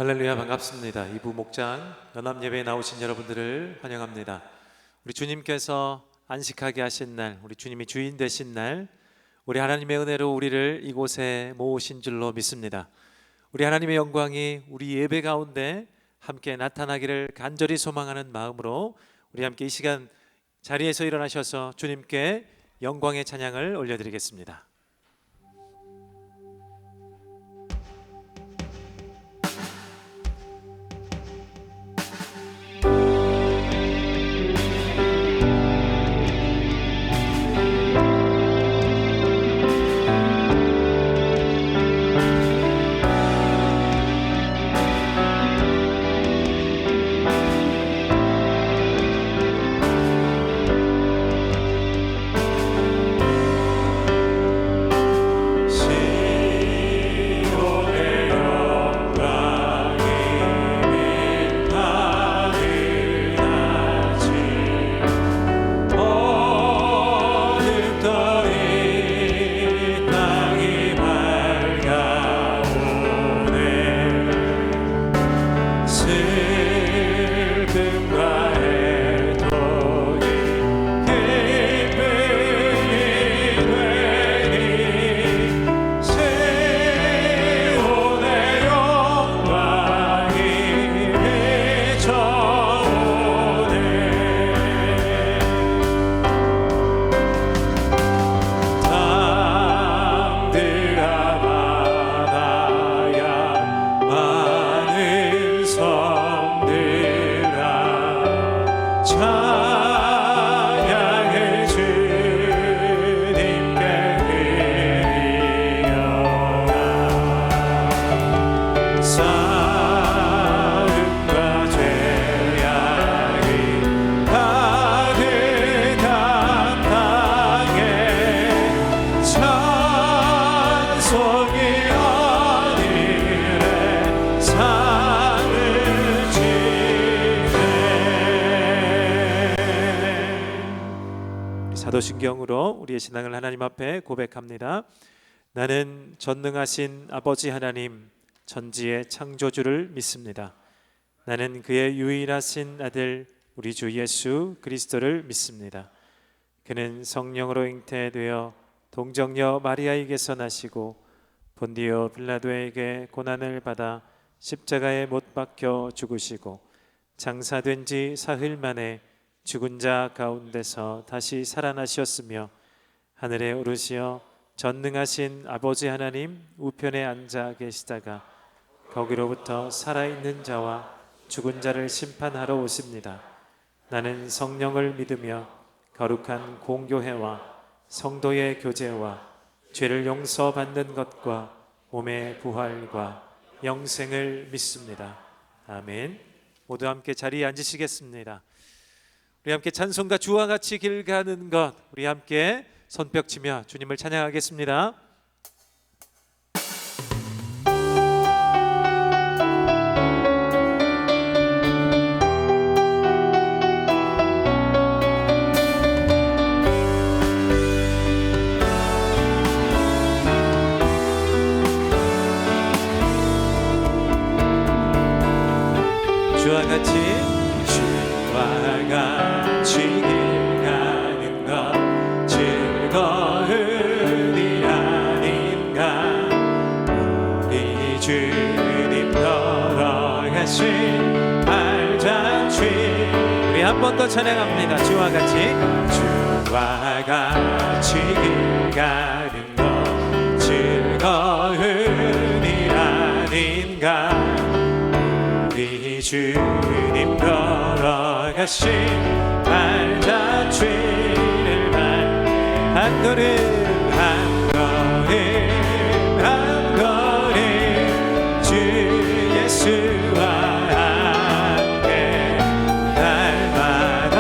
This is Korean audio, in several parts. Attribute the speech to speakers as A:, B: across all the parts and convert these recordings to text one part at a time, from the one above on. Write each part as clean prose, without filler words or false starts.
A: 할렐루야, 반갑습니다. 이부 목장 연합예배에 나오신 여러분들을 환영합니다. 우리 주님께서 안식하게 하신 날, 우리 주님이 주인 되신 날, 우리 하나님의 은혜로 우리를 이곳에 모으신 줄로 믿습니다. 우리 하나님의 영광이 우리 예배 가운데 함께 나타나기를 간절히 소망하는 마음으로 우리 함께 이 시간 자리에서 일어나셔서 주님께 영광의 찬양을 올려드리겠습니다. 사도신경으로 우리의 신앙을 하나님 앞에 고백합니다. 나는 전능하신 아버지 하나님, 천지의 창조주를 믿습니다. 나는 그의 유일하신 아들 우리 주 예수 그리스도를 믿습니다. 그는 성령으로 잉태되어 동정녀 마리아에게서 나시고 본디오 빌라도에게 고난을 받아 십자가에 못 박혀 죽으시고 장사된 지 사흘 만에 죽은 자 가운데서 다시 살아나셨으며 하늘에 오르시어 전능하신 아버지 하나님 우편에 앉아 계시다가 거기로부터 살아있는 자와 죽은 자를 심판하러 오십니다. 나는 성령을 믿으며 거룩한 공교회와 성도의 교제와 죄를 용서받는 것과 몸의 부활과 영생을 믿습니다. 아멘. 모두 함께 자리에 앉으시겠습니다. 우리 함께 찬송가 주와 같이 길 가는 것, 우리 함께 손뼉치며 주님을 찬양하겠습니다. 주와 같이 길 가는 것 즐거운 일 아닌가. 우리 주님 걸어가신 발자취, 우리 한 번 더 찬양합니다. 주와 같이 길 가는 것 즐거운 일 아닌가. 우리 주님 걸어가신 발자취를 한 걸음 한 걸음 주 예수와 함께 날마다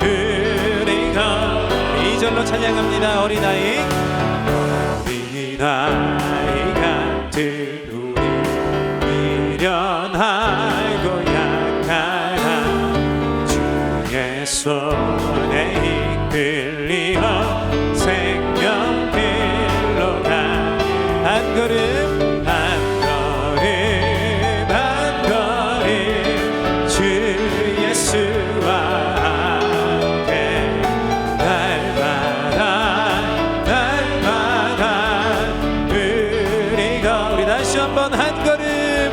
A: 우리가 이절로 찬양합니다. 어린아이 같은 우리 미련하고 약한 주의 손에 이끌리어 생명길로 가 한 걸음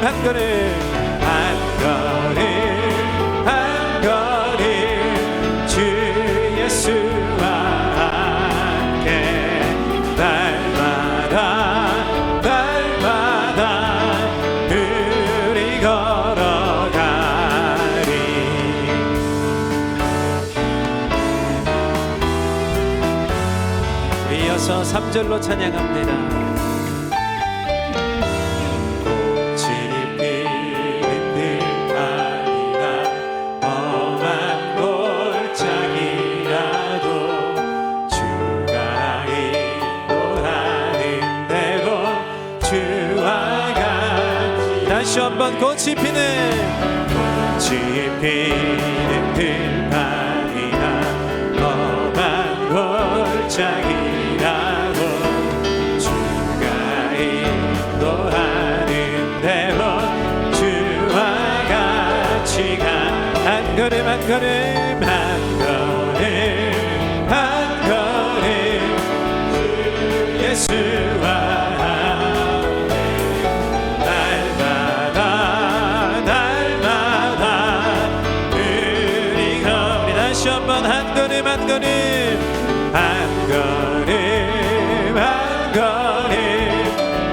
A: 한 걸음 한 걸음 한 걸음 주 예수와 함께 날마다 날마다 우리 걸어가리. 이어서 3절로 찬양합니다. 다시 한번 꽃이 피는 들판이나 험한 골짜기라도 주가 인도하는 대로 주와 같이 가. 한 걸음 한 걸음 한 걸음 한 걸음 예수와 한 걸음 한 걸음 한 걸음 한 걸음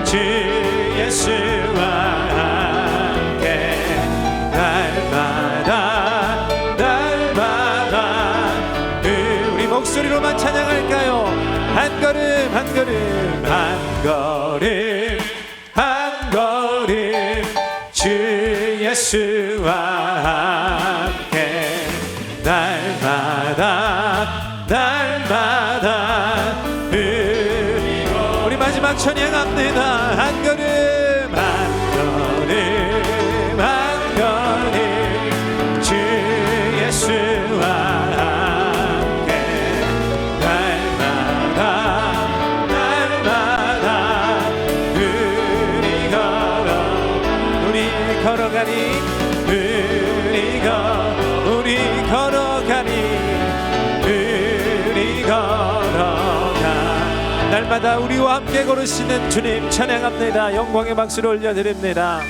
A: 주 예수와 함께 날마다 날마다 우리 목소리로만 찬양할까요? 한 걸음 한 걸음 한 걸음 한 걸음 주 예수와 함께 날마다 날마다 우리 마지막 찬양합니다. 한 걸음 한 걸음 한 걸음 주 예수와 함께 날마다 날마다 우리 걸어가니 우리 걸어가니 우리 걸어가. 날마다 우리와 함께 걸으시는 주님 찬양합니다. 영광의 박수를 올려드립니다.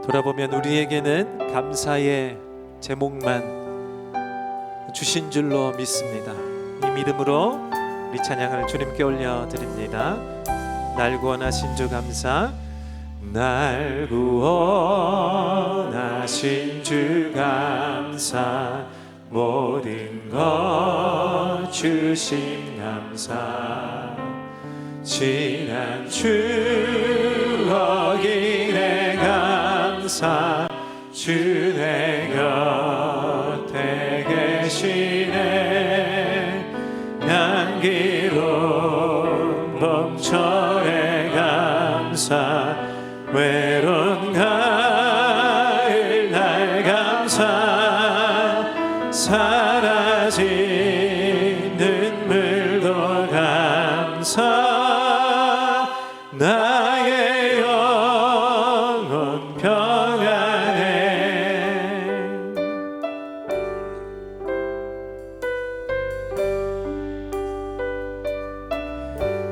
A: 돌아보면 우리에게는 감사의 제목만 주신 줄로 믿습니다. 이 믿음으로 우리 찬양을 주님께 올려드립니다. 날 구원하신 주 감사. 날 구원하신 주 감사. 모든 것 주심 감사. 지난 추억이 내 감사. 주 내 곁에 계시네. 향기로운 봄철의 감사. 외로운 가을 날 감사. 사라진 눈물도 감사. 나의 영혼 평안해.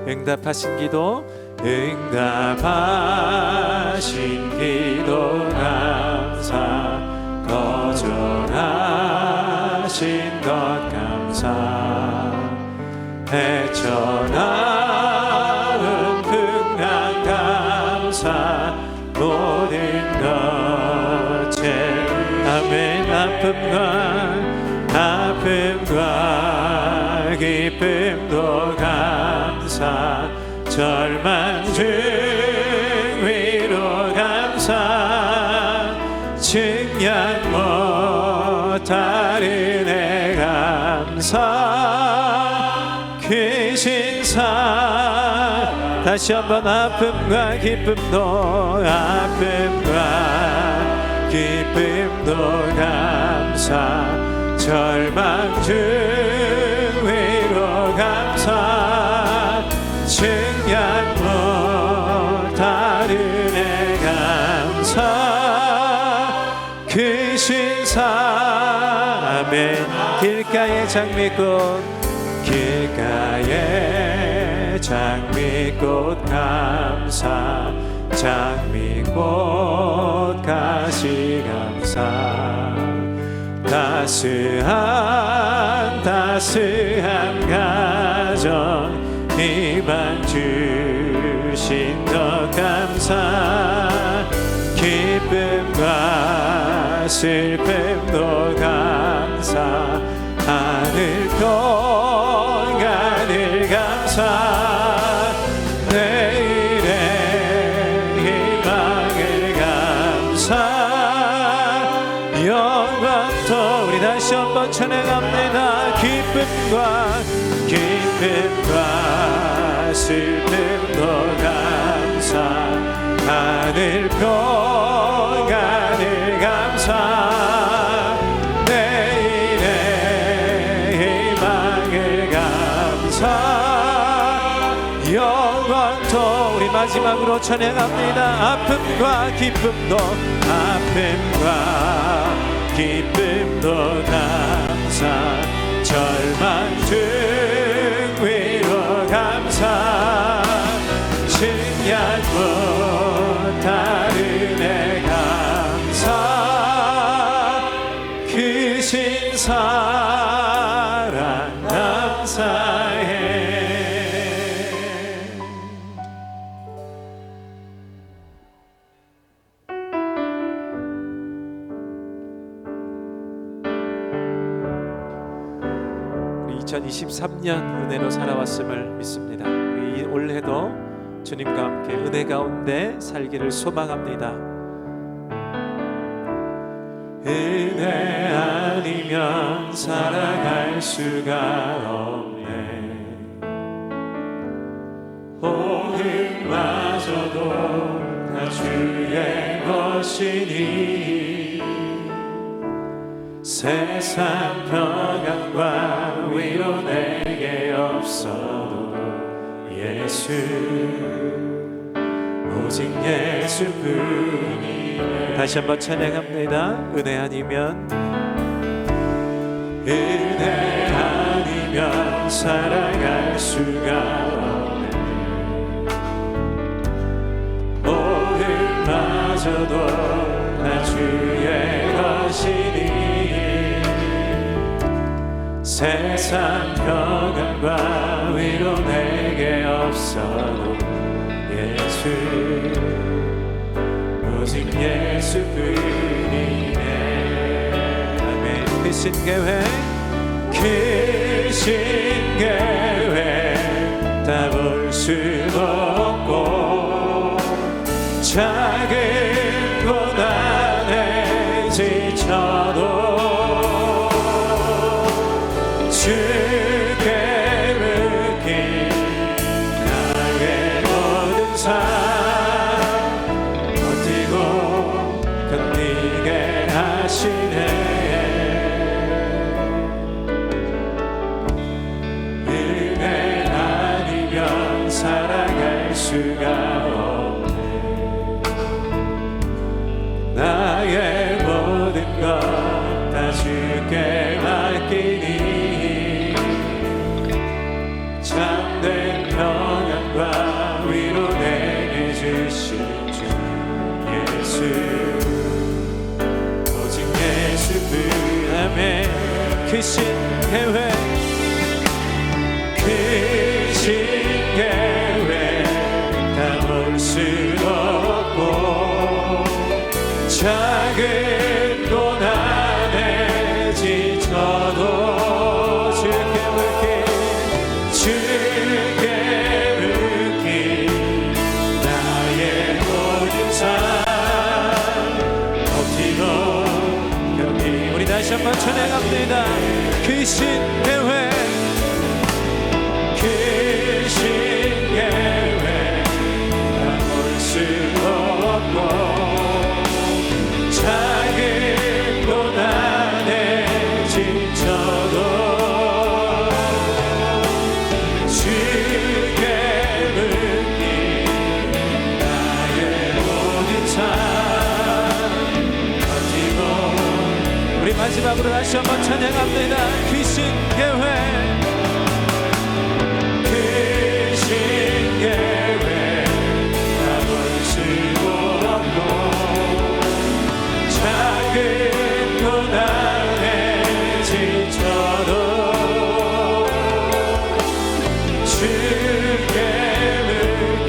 A: 응답하신 기도 응답하신 기도 감사. 거절하신 것 감사. 헤쳐나온 풍랑 감사. 모든 것에 아멘. 아픔과 기쁨도 감사. 절망 중 위로 감사. 증량 못할 은혜 감사. 크신 사. 다시 한번 아픔과 기쁨도 감사. 절망 중 위로 감사. 증량 못할 은혜 감사. 크신 신사 아멘. 길가의 장미꽃 길가의 장미꽃 감사 장미꽃 가시 감사 따스한 가정 희망 주신 것 감사 기쁨과 슬픔도 감사 하늘 평안을 감사 내일의 희망을 감사 영광도 우리 다시 한번 찬양합니다. 기쁨과 슬픔도 감사 하늘 평안을 감사 내일의 희망을 감사 영광도 우리 마지막으로 찬양합니다. 아픔과 기쁨도 감사 절망 중 위로 감사 증량 못하는 애 감사 크신 사랑 감사해. 우리 2023년 은혜로 살아왔음을 믿습니다. 우리 올해도 주님과 함께 은혜 가운데 살기를 소망합니다. 은혜 아니면 살아갈 수가 없네. 오늘마저도 다 주의 것이니 세상 평안과 위로 내게 없어도 예수 오직 예수뿐이네. 다시 한번 찬양합니다. 은혜 아니면 살아갈 수가 없네. 오늘마저도 나 주의 것이니 세상 평안과 위로 내게 없어도 예수 오직 예수뿐이네. 아멘. 크신 계획 다 볼 수도 없고 작은 고난에 지쳐도 주께 맡긴 나의 모든 삶 버티고 견디게 하시네. 은혜 아니면 살아갈 수가 없네. 나의 모든 것 다 주께 맡기니 참된 평안과 위로 내게 주신 주 예수 오직 예수뿐. 아멘. 크신 계획 다 볼 수도 없고 작은 고난에 지쳐도 주께 묶인 나의 모든 삶 버티고 견디. 우리 다시 한번 찬양합니다. 크신 계획 다 볼 수도 없고 작은 고난에 지쳐도 주께 맡긴 나의 모든 삶 버티고 마지막으로 다시 한번 찬양합니다. 귀신 계획, 귀신 계획 나볼 수도 없고 작은 고난에 지쳐도 주께 맡긴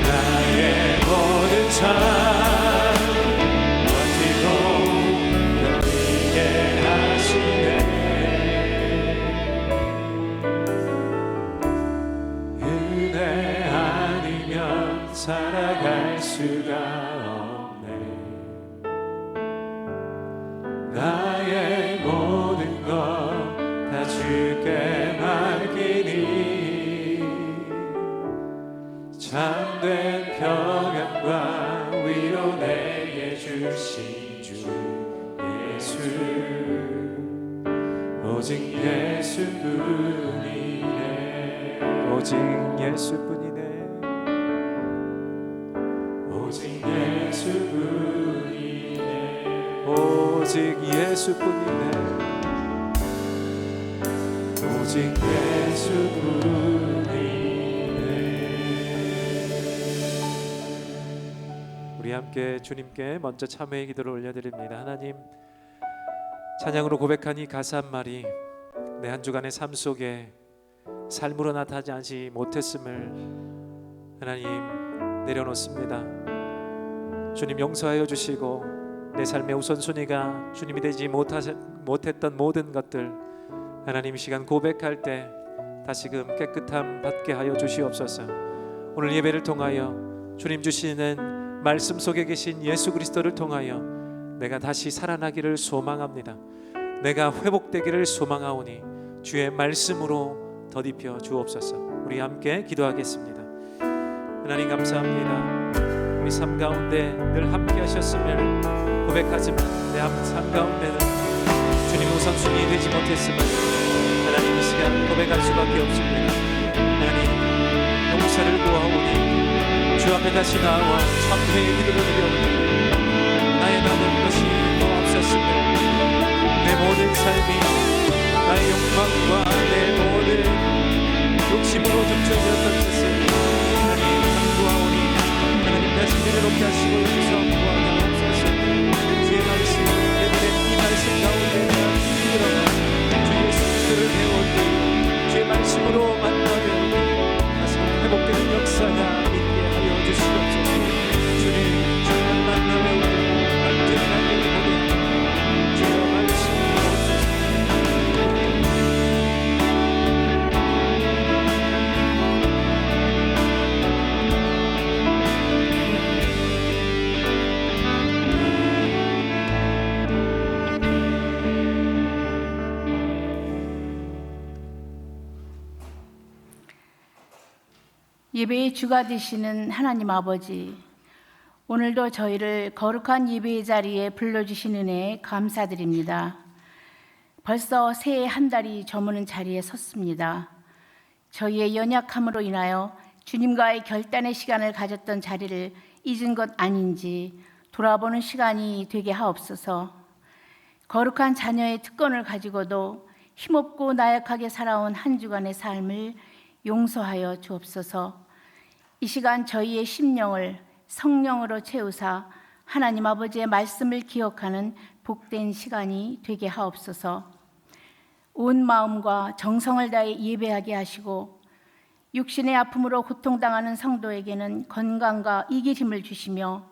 A: 나의 모든 삶 살아갈 수가 없네. 나의 모든 것 다 주께 맡기니 참된 평안과 위로 내게 주신 주 예수, 오직 예수뿐이네. 오직 예수뿐이네. 오직 예수뿐이네. 오직 예수뿐이네. 오직 예수뿐이네. 우리 함께 주님께 먼저 참회의 기도를 올려드립니다. 하나님, 찬양으로 고백한 이 가사 한 말이 내 한 주간의 삶 속에 삶으로 나타나지 못했음을 하나님 내려놓습니다. 주님 용서하여 주시고 내 삶의 우선순위가 주님이 되지 못했던 모든 것들 하나님 이 시간 고백할 때 다시금 깨끗함 받게 하여 주시옵소서. 오늘 예배를 통하여 주님 주시는 말씀 속에 계신 예수 그리스도를 통하여 내가 다시 살아나기를 소망합니다. 내가 회복되기를 소망하오니 주의 말씀으로 덧입혀 주옵소서. 우리 함께 기도하겠습니다. 하나님 감사합니다. 우리 삶 가운데 늘 함께 하셨음을 고백하지만 내 삶 가운데는 주님 우선순위 되지 못했음을 하나님 이 시간 고백할 수밖에 없습니다. 하나님 용서를 구하오니 주 앞에 다시 나와 참회의 기도를 드려오니 나의 많은 것이 더 앞섰음을 내 모든 삶이 나의 욕망과 내 모든 욕심으로 덮쳐졌던 것을 하나님 간구하오니 하나님 다시 내려놓게 하시고 여기서 구하옵소서. 주의 말씀 때문에 이 말씀 가운데 내가 들어가 주 예수 그리스도를 배우니 주의 말씀으로 만나면 다시 회복되는 역사가 있게 하여 주시옵소서. 주님 주님을 만나면 언제나 내게 보내 주의 말씀으로
B: 예배의 주가 되시는 하나님 아버지, 오늘도 저희를 거룩한 예배의 자리에 불러주신 은혜에 감사드립니다. 벌써 새해 한 달이 저무는 자리에 섰습니다. 저희의 연약함으로 인하여 주님과의 결단의 시간을 가졌던 자리를 잊은 것 아닌지 돌아보는 시간이 되게 하옵소서. 거룩한 자녀의 특권을 가지고도 힘없고 나약하게 살아온 한 주간의 삶을 용서하여 주옵소서. 이 시간 저희의 심령을 성령으로 채우사 하나님 아버지의 말씀을 기억하는 복된 시간이 되게 하옵소서. 온 마음과 정성을 다해 예배하게 하시고 육신의 아픔으로 고통당하는 성도에게는 건강과 이길 힘을 주시며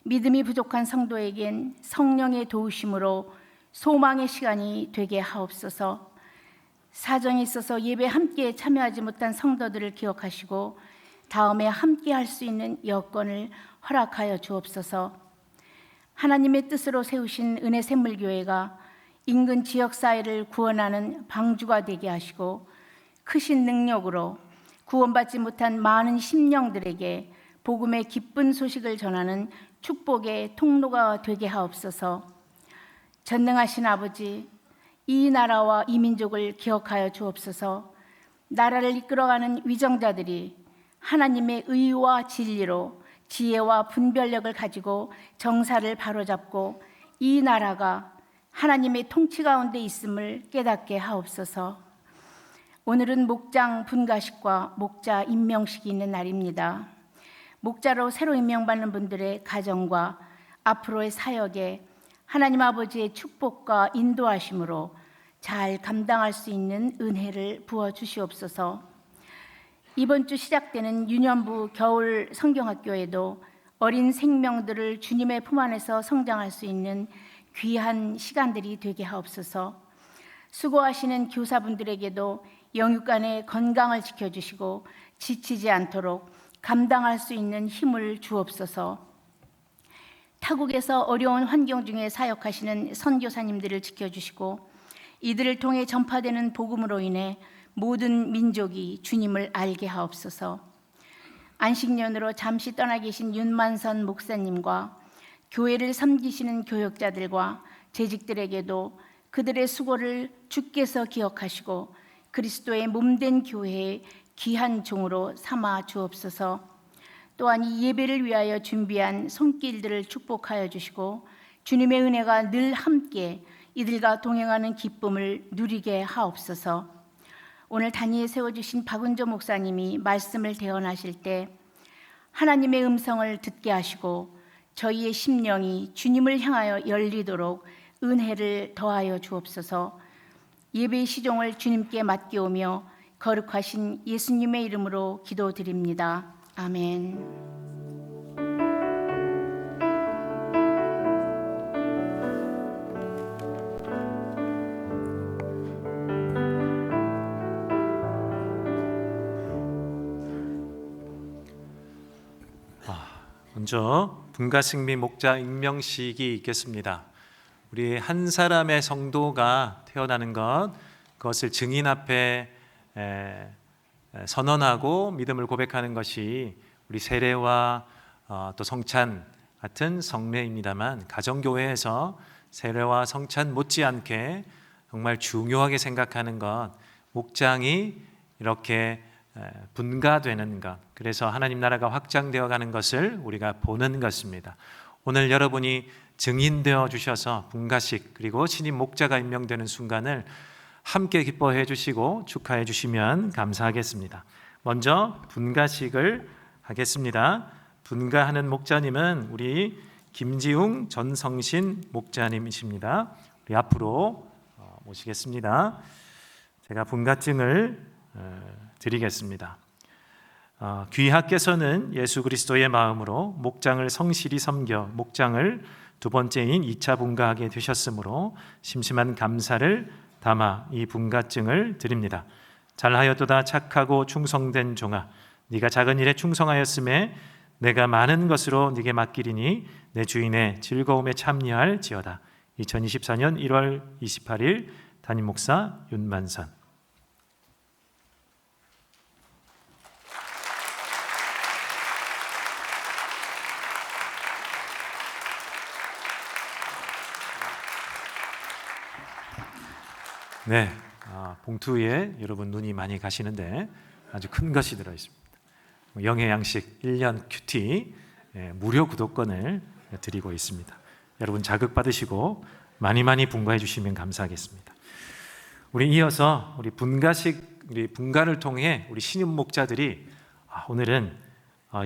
B: 믿음이 부족한 성도에겐 성령의 도우심으로 소망의 시간이 되게 하옵소서. 사정이 있어서 예배 함께 참여하지 못한 성도들을 기억하시고 다음에 함께 할 수 있는 여건을 허락하여 주옵소서. 하나님의 뜻으로 세우신 은혜샘물교회가 인근 지역사회를 구원하는 방주가 되게 하시고 크신 능력으로 구원받지 못한 많은 심령들에게 복음의 기쁜 소식을 전하는 축복의 통로가 되게 하옵소서. 전능하신 아버지, 이 나라와 이 민족을 기억하여 주옵소서. 나라를 이끌어가는 위정자들이 하나님의 의와 진리로 지혜와 분별력을 가지고 정사를 바로잡고 이 나라가 하나님의 통치 가운데 있음을 깨닫게 하옵소서. 오늘은 목장 분가식과 목자 임명식이 있는 날입니다. 목자로 새로 임명받는 분들의 가정과 앞으로의 사역에 하나님 아버지의 축복과 인도하심으로 잘 감당할 수 있는 은혜를 부어 주시옵소서. 이번 주 시작되는 유년부 겨울 성경학교에도 어린 생명들을 주님의 품 안에서 성장할 수 있는 귀한 시간들이 되게 하옵소서. 수고하시는 교사분들에게도 영육간의 건강을 지켜주시고 지치지 않도록 감당할 수 있는 힘을 주옵소서. 타국에서 어려운 환경 중에 사역하시는 선교사님들을 지켜주시고 이들을 통해 전파되는 복음으로 인해 모든 민족이 주님을 알게 하옵소서. 안식년으로 잠시 떠나 계신 윤만선 목사님과 교회를 섬기시는 교역자들과 재직들에게도 그들의 수고를 주께서 기억하시고 그리스도의 몸된 교회의 귀한 종으로 삼아 주옵소서. 또한 이 예배를 위하여 준비한 손길들을 축복하여 주시고 주님의 은혜가 늘 함께 이들과 동행하는 기쁨을 누리게 하옵소서. 오늘 단위에 세워주신 박은조 목사님이 말씀을 대언하실 때 하나님의 음성을 듣게 하시고 저희의 심령이 주님을 향하여 열리도록 은혜를 더하여 주옵소서. 예배의 시종을 주님께 맡기오며 거룩하신 예수님의 이름으로 기도드립니다. 아멘.
A: 먼저 분가식 및 목자 임명식이 있겠습니다. 우리 한 사람의 성도가 태어나는 것, 그것을 증인 앞에 선언하고 믿음을 고백하는 것이 우리 세례와 또 성찬 같은 성례입니다만, 가정교회에서 세례와 성찬 못지않게 정말 중요하게 생각하는 것, 목장이 이렇게 분가되는 것, 그래서 하나님 나라가 확장되어 가는 것을 우리가 보는 것입니다. 오늘 여러분이 증인되어 주셔서 분가식 그리고 신임 목자가 임명되는 순간을 함께 기뻐해 주시고 축하해 주시면 감사하겠습니다. 먼저 분가식을 하겠습니다. 분가하는 목자님은 우리 김지웅 전성신 목자님이십니다. 우리 앞으로 모시겠습니다. 제가 분가증을 드리겠습니다. 귀하께서는 예수 그리스도의 마음으로 목장을 성실히 섬겨 목장을 두 번째인 2차 분가하게 되셨으므로 심심한 감사를 담아 이 분가증을 드립니다. 잘하였도다 착하고 충성된 종아, 네가 작은 일에 충성하였음에 내가 많은 것으로 네게 맡기리니 내 주인의 즐거움에 참여할지어다. 2024년 1월 28일 담임 목사 윤만선. 네, 봉투에 여러분 눈이 많이 가시는데 아주 큰 것이 들어있습니다. 영의 양식 1년 큐티 무료 구독권을 드리고 있습니다. 여러분 자극받으시고 많이 분가해 주시면 감사하겠습니다. 우리 이어서 우리 분가를 통해 우리 신임 목자들이 오늘은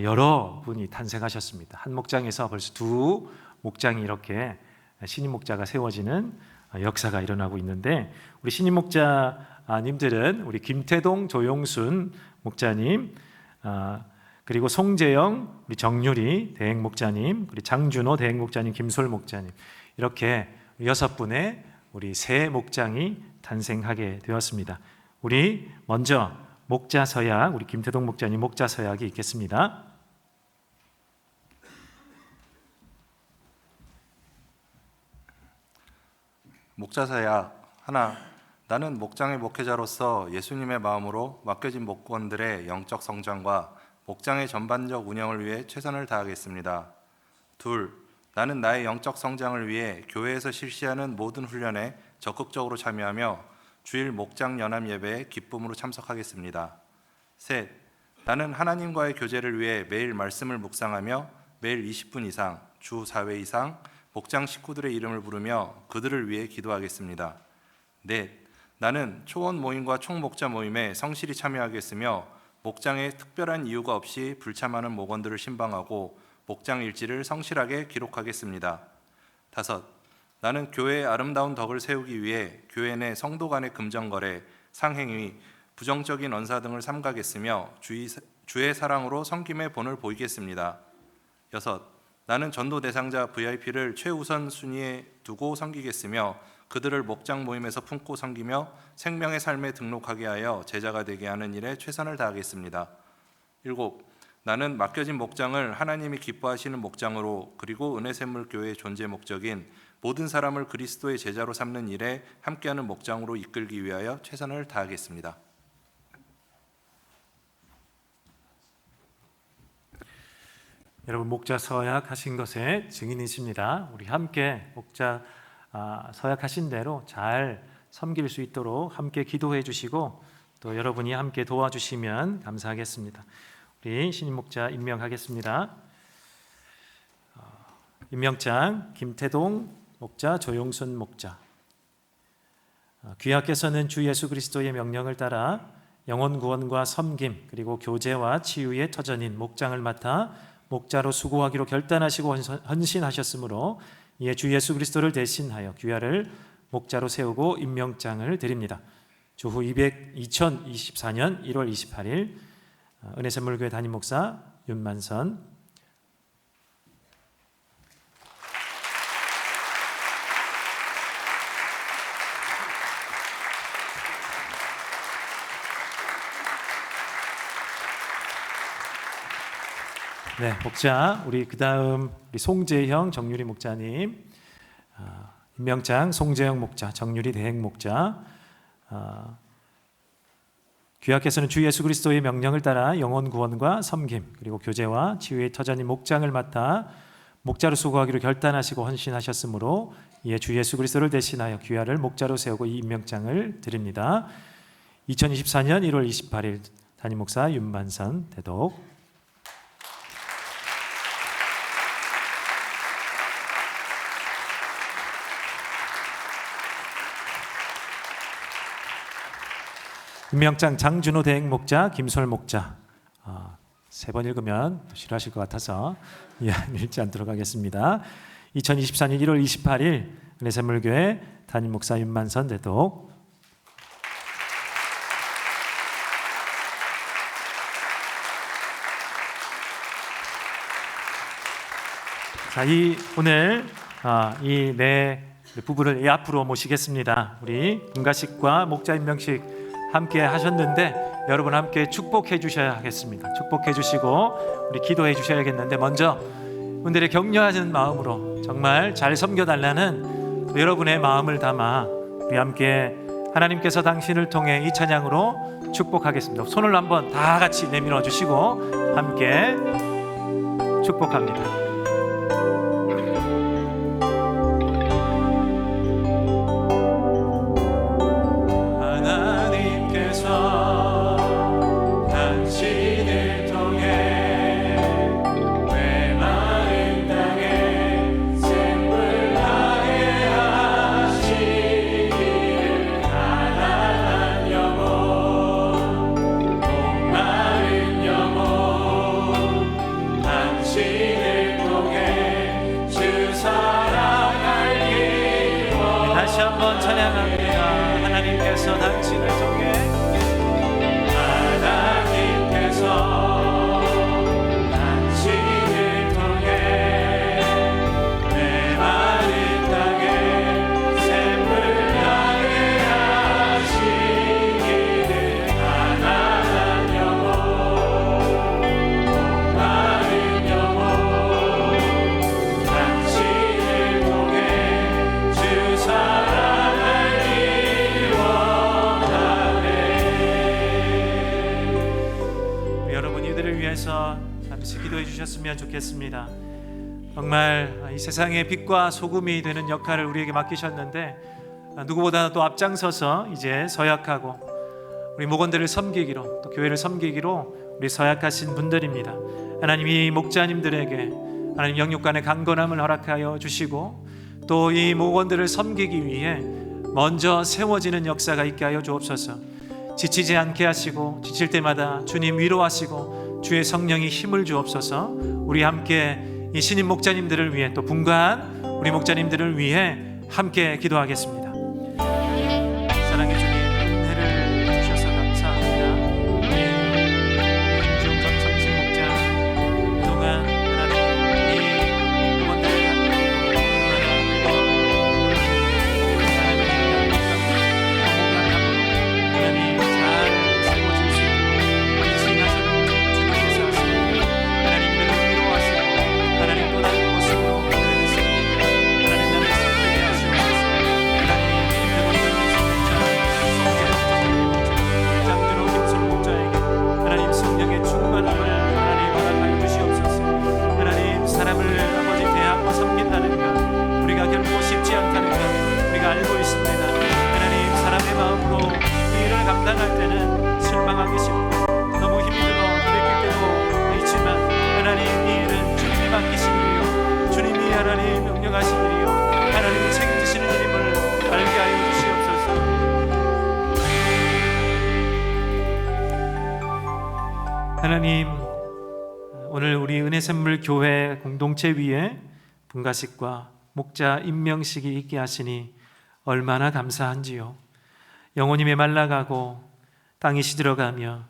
A: 여러 분이 탄생하셨습니다. 한 목장에서 벌써 두 목장이 이렇게 신임 목자가 세워지는 역사가 일어나고 있는데, 우리 신임 목자님들은 우리 김태동 조용순 목자님, 그리고 송재영 우리 정유리 대행 목자님, 그리고 장준호 대행 목자님, 김솔 목자님, 이렇게 6분의 우리 새 목장이 탄생하게 되었습니다. 우리 먼저 목자 서약, 우리 김태동 목자님 목자 서약이 있겠습니다.
C: 목자서약 하나. 나는 목장의 목회자로서 예수님의 마음으로 맡겨진 목원들의 영적 성장과 목장의 전반적 운영을 위해 최선을 다하겠습니다. 둘. 나는 나의 영적 성장을 위해 교회에서 실시하는 모든 훈련에 적극적으로 참여하며 주일 목장 연합 예배에 기쁨으로 참석하겠습니다. 셋. 나는 하나님과의 교제를 위해 매일 말씀을 묵상하며 매일 20분 이상, 주 4회 이상 목장 식구들의 이름을 부르며 그들을 위해 기도하겠습니다. 넷, 나는 초원 모임과 총목자 모임에 성실히 참여하겠으며 목장에 특별한 이유가 없이 불참하는 목원들을 신방하고 목장 일지를 성실하게 기록하겠습니다. 다섯, 나는 교회의 아름다운 덕을 세우기 위해 교회 내 성도 간의 금전거래, 상행위, 부정적인 언사 등을 삼가겠으며 주의 사랑으로 섬김의 본을 보이겠습니다. 여섯, 나는 전도 대상자 VIP를 최우선 순위에 두고 섬기겠으며 그들을 목장 모임에서 품고 섬기며 생명의 삶에 등록하게 하여 제자가 되게 하는 일에 최선을 다하겠습니다. 일곱, 나는 맡겨진 목장을 하나님이 기뻐하시는 목장으로 그리고 은혜샘물교회의 존재 목적인 모든 사람을 그리스도의 제자로 삼는 일에 함께하는 목장으로 이끌기 위하여 최선을 다하겠습니다.
A: 여러분, 목자 서약하신 것의 증인이십니다. 우리 함께 목자 서약하신 대로 잘 섬길 수 있도록 함께 기도해 주시고 또 여러분이 함께 도와주시면 감사하겠습니다. 우리 신임 목자 임명하겠습니다. 임명장 김태동 목자, 조용순 목자. 귀하께서는 주 예수 그리스도의 명령을 따라 영혼 구원과 섬김 그리고 교제와 치유의 터전인 목장을 맡아 목자로 수고하기로 결단하시고 헌신하셨으므로 이에 주 예수 그리스도를 대신하여 귀하를 목자로 세우고 임명장을 드립니다. 주후 2024년 1월 28일 은혜샘물교회 담임 목사 윤만선. 네, 목자 우리 그다음 우리 송재형 정유리 목자님, 임명장 송재형 목자, 정유리 대행 목자. 귀하께서는 주 예수 그리스도의 명령을 따라 영혼 구원과 섬김 그리고 교제와 치유의 터전인 목장을 맡아 목자로 수고하기로 결단하시고 헌신하셨으므로 이에 주 예수 그리스도를 대신하여 귀하를 목자로 세우고 이 임명장을 드립니다. 2024년 1월 28일 담임 목사 윤만선 대독. 임명장 장준호 대행 목자, 김솔 목자. 세 번 읽으면 싫어하실 것 같아서 읽지 않도록 하겠습니다. 2024년 1월 28일 은혜샘물교회 담임 목사 윤만선 대독. 자, 오늘 이 네 부부를 앞으로 모시겠습니다. 우리 분가식과 목자 임명식 함께 하셨는데 여러분 함께 축복해 주셔야 하겠습니다. 축복해 주시고 우리 기도해 주셔야겠는데 먼저 분들의 격려하는 마음으로 정말 잘 섬겨달라는 여러분의 마음을 담아 우리 함께 하나님께서 당신을 통해 이 찬양으로 축복하겠습니다. 손을 한번 다 같이 내밀어 주시고 함께 축복합니다. 좋겠습니다. 정말 이 세상의 빛과 소금이 되는 역할을 우리에게 맡기셨는데 누구보다 또 앞장서서 이제 서약하고 우리 목원들을 섬기기로 또 교회를 섬기기로 우리 서약하신 분들입니다. 하나님이 목자님들에게 하나님 영육간의 강건함을 허락하여 주시고 또 이 목원들을 섬기기 위해 먼저 세워지는 역사가 있게 하여 주옵소서. 지치지 않게 하시고 지칠 때마다 주님 위로하시고 주의 성령이 힘을 주옵소서. 우리 함께 이 신임 목자님들을 위해 또 분가한 우리 목자님들을 위해 함께 기도하겠습니다. 사랑해 주님, 은혜를 주셔서 감사합니다. 우리 김지웅 전 성심 목자 그동안 하나님 이 목원들을 하나님 잘 세워질 수 있도록 지나서는 주님께서 하시는 하나님들을 위로하시고 하나님 또 다른 모습으로 보내주십니다. 하나님 나를 섬기게 하시옵소서. 하나님 대본들 장준호 김솔 목자에게 하나님 성령의 충만함을 하나님 허락하여 주시옵소서. 하나님 사람을 아버지 대하고 섬긴다는 것 우리가 결코 쉽지 않다는 것 우리가 알고 있습니다. 하나님 사람의 마음으로 이 일을 감당할 때는 실망하기 쉽고 너무 힘들어 돌이킬 때도 있지만 하나님 이 일은 주님이 맡기신 일이요 주님이 하나님 명령하신 일이요 하나님이 책임지시는 일임을 알게 하여 주시옵소서. 하나님 오늘 우리 은혜샘물 교회 공동체 위에 분가식과 목자 임명식이 있게 하시니 얼마나 감사한지요. 영혼이 메말라가고 땅이 시들어가며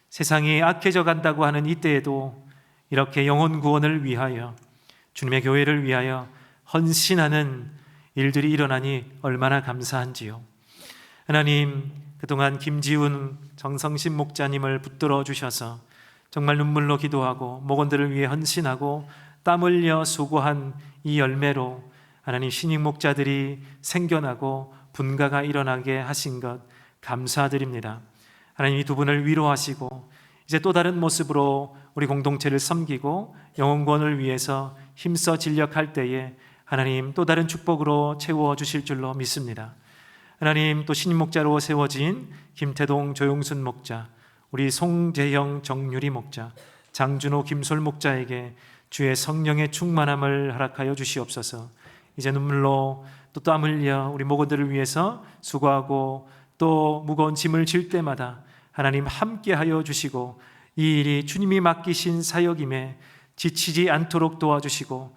A: 세상이 악해져 간다고 하는 이때에도 이렇게 영혼 구원을 위하여 주님의 교회를 위하여 헌신하는 일들이 일어나니 얼마나 감사한지요. 하나님 그동안 김지훈 정성심 목자님을 붙들어 주셔서 정말 눈물로 기도하고 목원들을 위해 헌신하고 땀 흘려 수고한 이 열매로 하나님 신임 목자들이 생겨나고 분가가 일어나게 하신 것 감사드립니다. 하나님 이 두 분을 위로하시고 이제 또 다른 모습으로 우리 공동체를 섬기고 영혼구원을 위해서 힘써 진력할 때에 하나님 또 다른 축복으로 채워주실 줄로 믿습니다. 하나님 또 신임 목자로 세워진 김태동 조용순 목자, 우리 송재영 정유리 목자, 장준호 김솔 목자에게 주의 성령의 충만함을 허락하여 주시옵소서. 이제 눈물로 또 땀 흘려 우리 목원들을 위해서 수고하고 또 무거운 짐을 질 때마다 하나님 함께하여 주시고 이 일이 주님이 맡기신 사역임에 지치지 않도록 도와주시고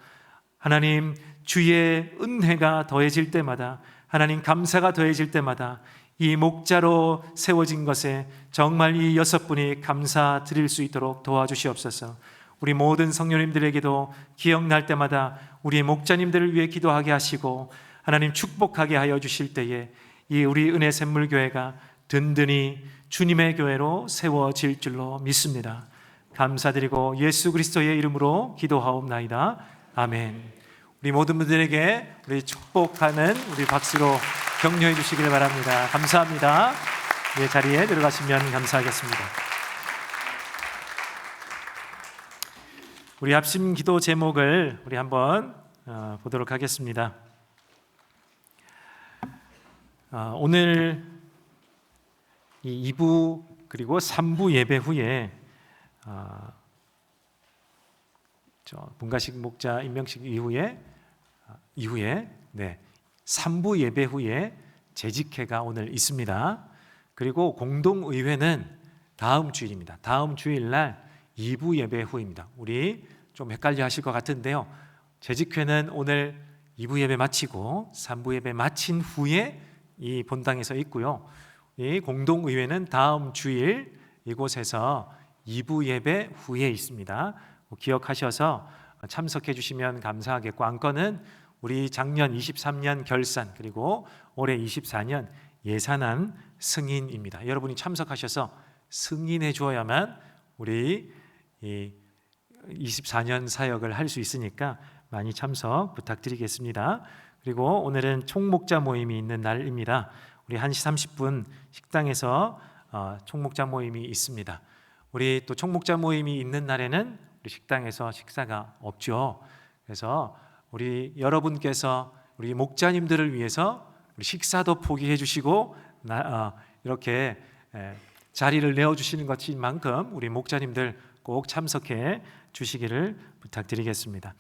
A: 하나님 주의 은혜가 더해질 때마다 하나님 감사가 더해질 때마다 이 목자로 세워진 것에 정말 이 6분이 감사드릴 수 있도록 도와주시옵소서. 우리 모든 성령님들에게도 기억날 때마다 우리 목자님들을 위해 기도하게 하시고 하나님 축복하게 하여 주실 때에 이 우리 은혜샘물교회가 든든히 주님의 교회로 세워질 줄로 믿습니다. 감사드리고 예수 그리스도의 이름으로 기도하옵나이다. 아멘. 우리 모든 분들에게 우리 축복하는 우리 박수로 격려해 주시길 바랍니다. 감사합니다. 네, 자리에 들어가시면 감사하겠습니다. 우리 합심 기도 제목을 우리 한번 보도록 하겠습니다. 오늘 이 2부 그리고 3부 예배 후에 분가식 목자 임명식 이후에 3부 예배 후에 재직회가 오늘 있습니다. 그리고 공동의회는 다음 주일입니다. 다음 주일날 2부 예배 후입니다. 우리 좀 헷갈려 하실 것 같은데요. 재직회는 오늘 2부 예배 마치고 3부 예배 마친 후에 이 본당에서 있고요. 이 공동의회는 다음 주일 이곳에서 2부 예배 후에 있습니다. 기억하셔서 참석해 주시면 감사하겠고, 안건은 우리 작년 23년 결산 그리고 올해 24년 예산안 승인입니다. 여러분이 참석하셔서 승인해 주어야만 우리 이 24년 사역을 할 수 있으니까 많이 참석 부탁드리겠습니다. 그리고 오늘은 총목자 모임이 있는 날입니다. 우리 1시 30분 식당에서 총목자 모임이 있습니다. 우리 또 총목자 모임이 있는 날에는 우리 식당에서 식사가 없죠. 그래서 우리 여러분께서 우리 목자님들을 위해서 우리 식사도 포기해 주시고 이렇게 자리를 내어주시는 것인 만큼 우리 목자님들 꼭 참석해 주시기를 부탁드리겠습니다.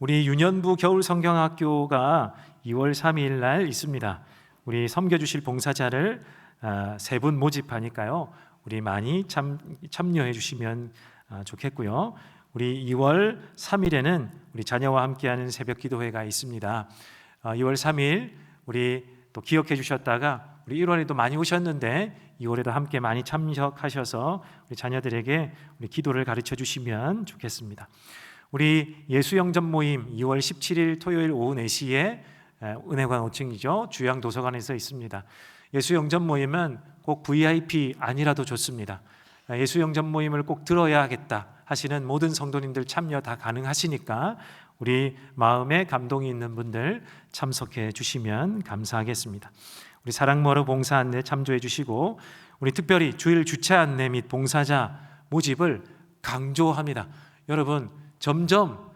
A: 우리 유년부 겨울 성경학교가 2월 3일 날 있습니다. 우리 섬겨주실 봉사자를 3분 모집하니까요. 우리 많이 참여해 주시면 좋겠고요. 우리 2월 3일에는 우리 자녀와 함께하는 새벽 기도회가 있습니다. 2월 3일 우리 또 기억해 주셨다가 우리 1월에도 많이 오셨는데 2월에도 함께 많이 참석하셔서 우리 자녀들에게 우리 기도를 가르쳐 주시면 좋겠습니다. 우리 예수영접 모임 2월 17일 토요일 오후 4시에 은혜관 5층이죠. 주양도서관에서 있습니다. 예수영접 모임은 꼭 VIP 아니라도 좋습니다. 예수영접 모임을 꼭 들어야겠다 하시는 모든 성도님들 참여 다 가능하시니까 우리 마음에 감동이 있는 분들 참석해 주시면 감사하겠습니다. 우리 사랑머루 봉사 안내 참조해 주시고 우리 특별히 주일 주차 안내 및 봉사자 모집을 강조합니다. 여러분 점점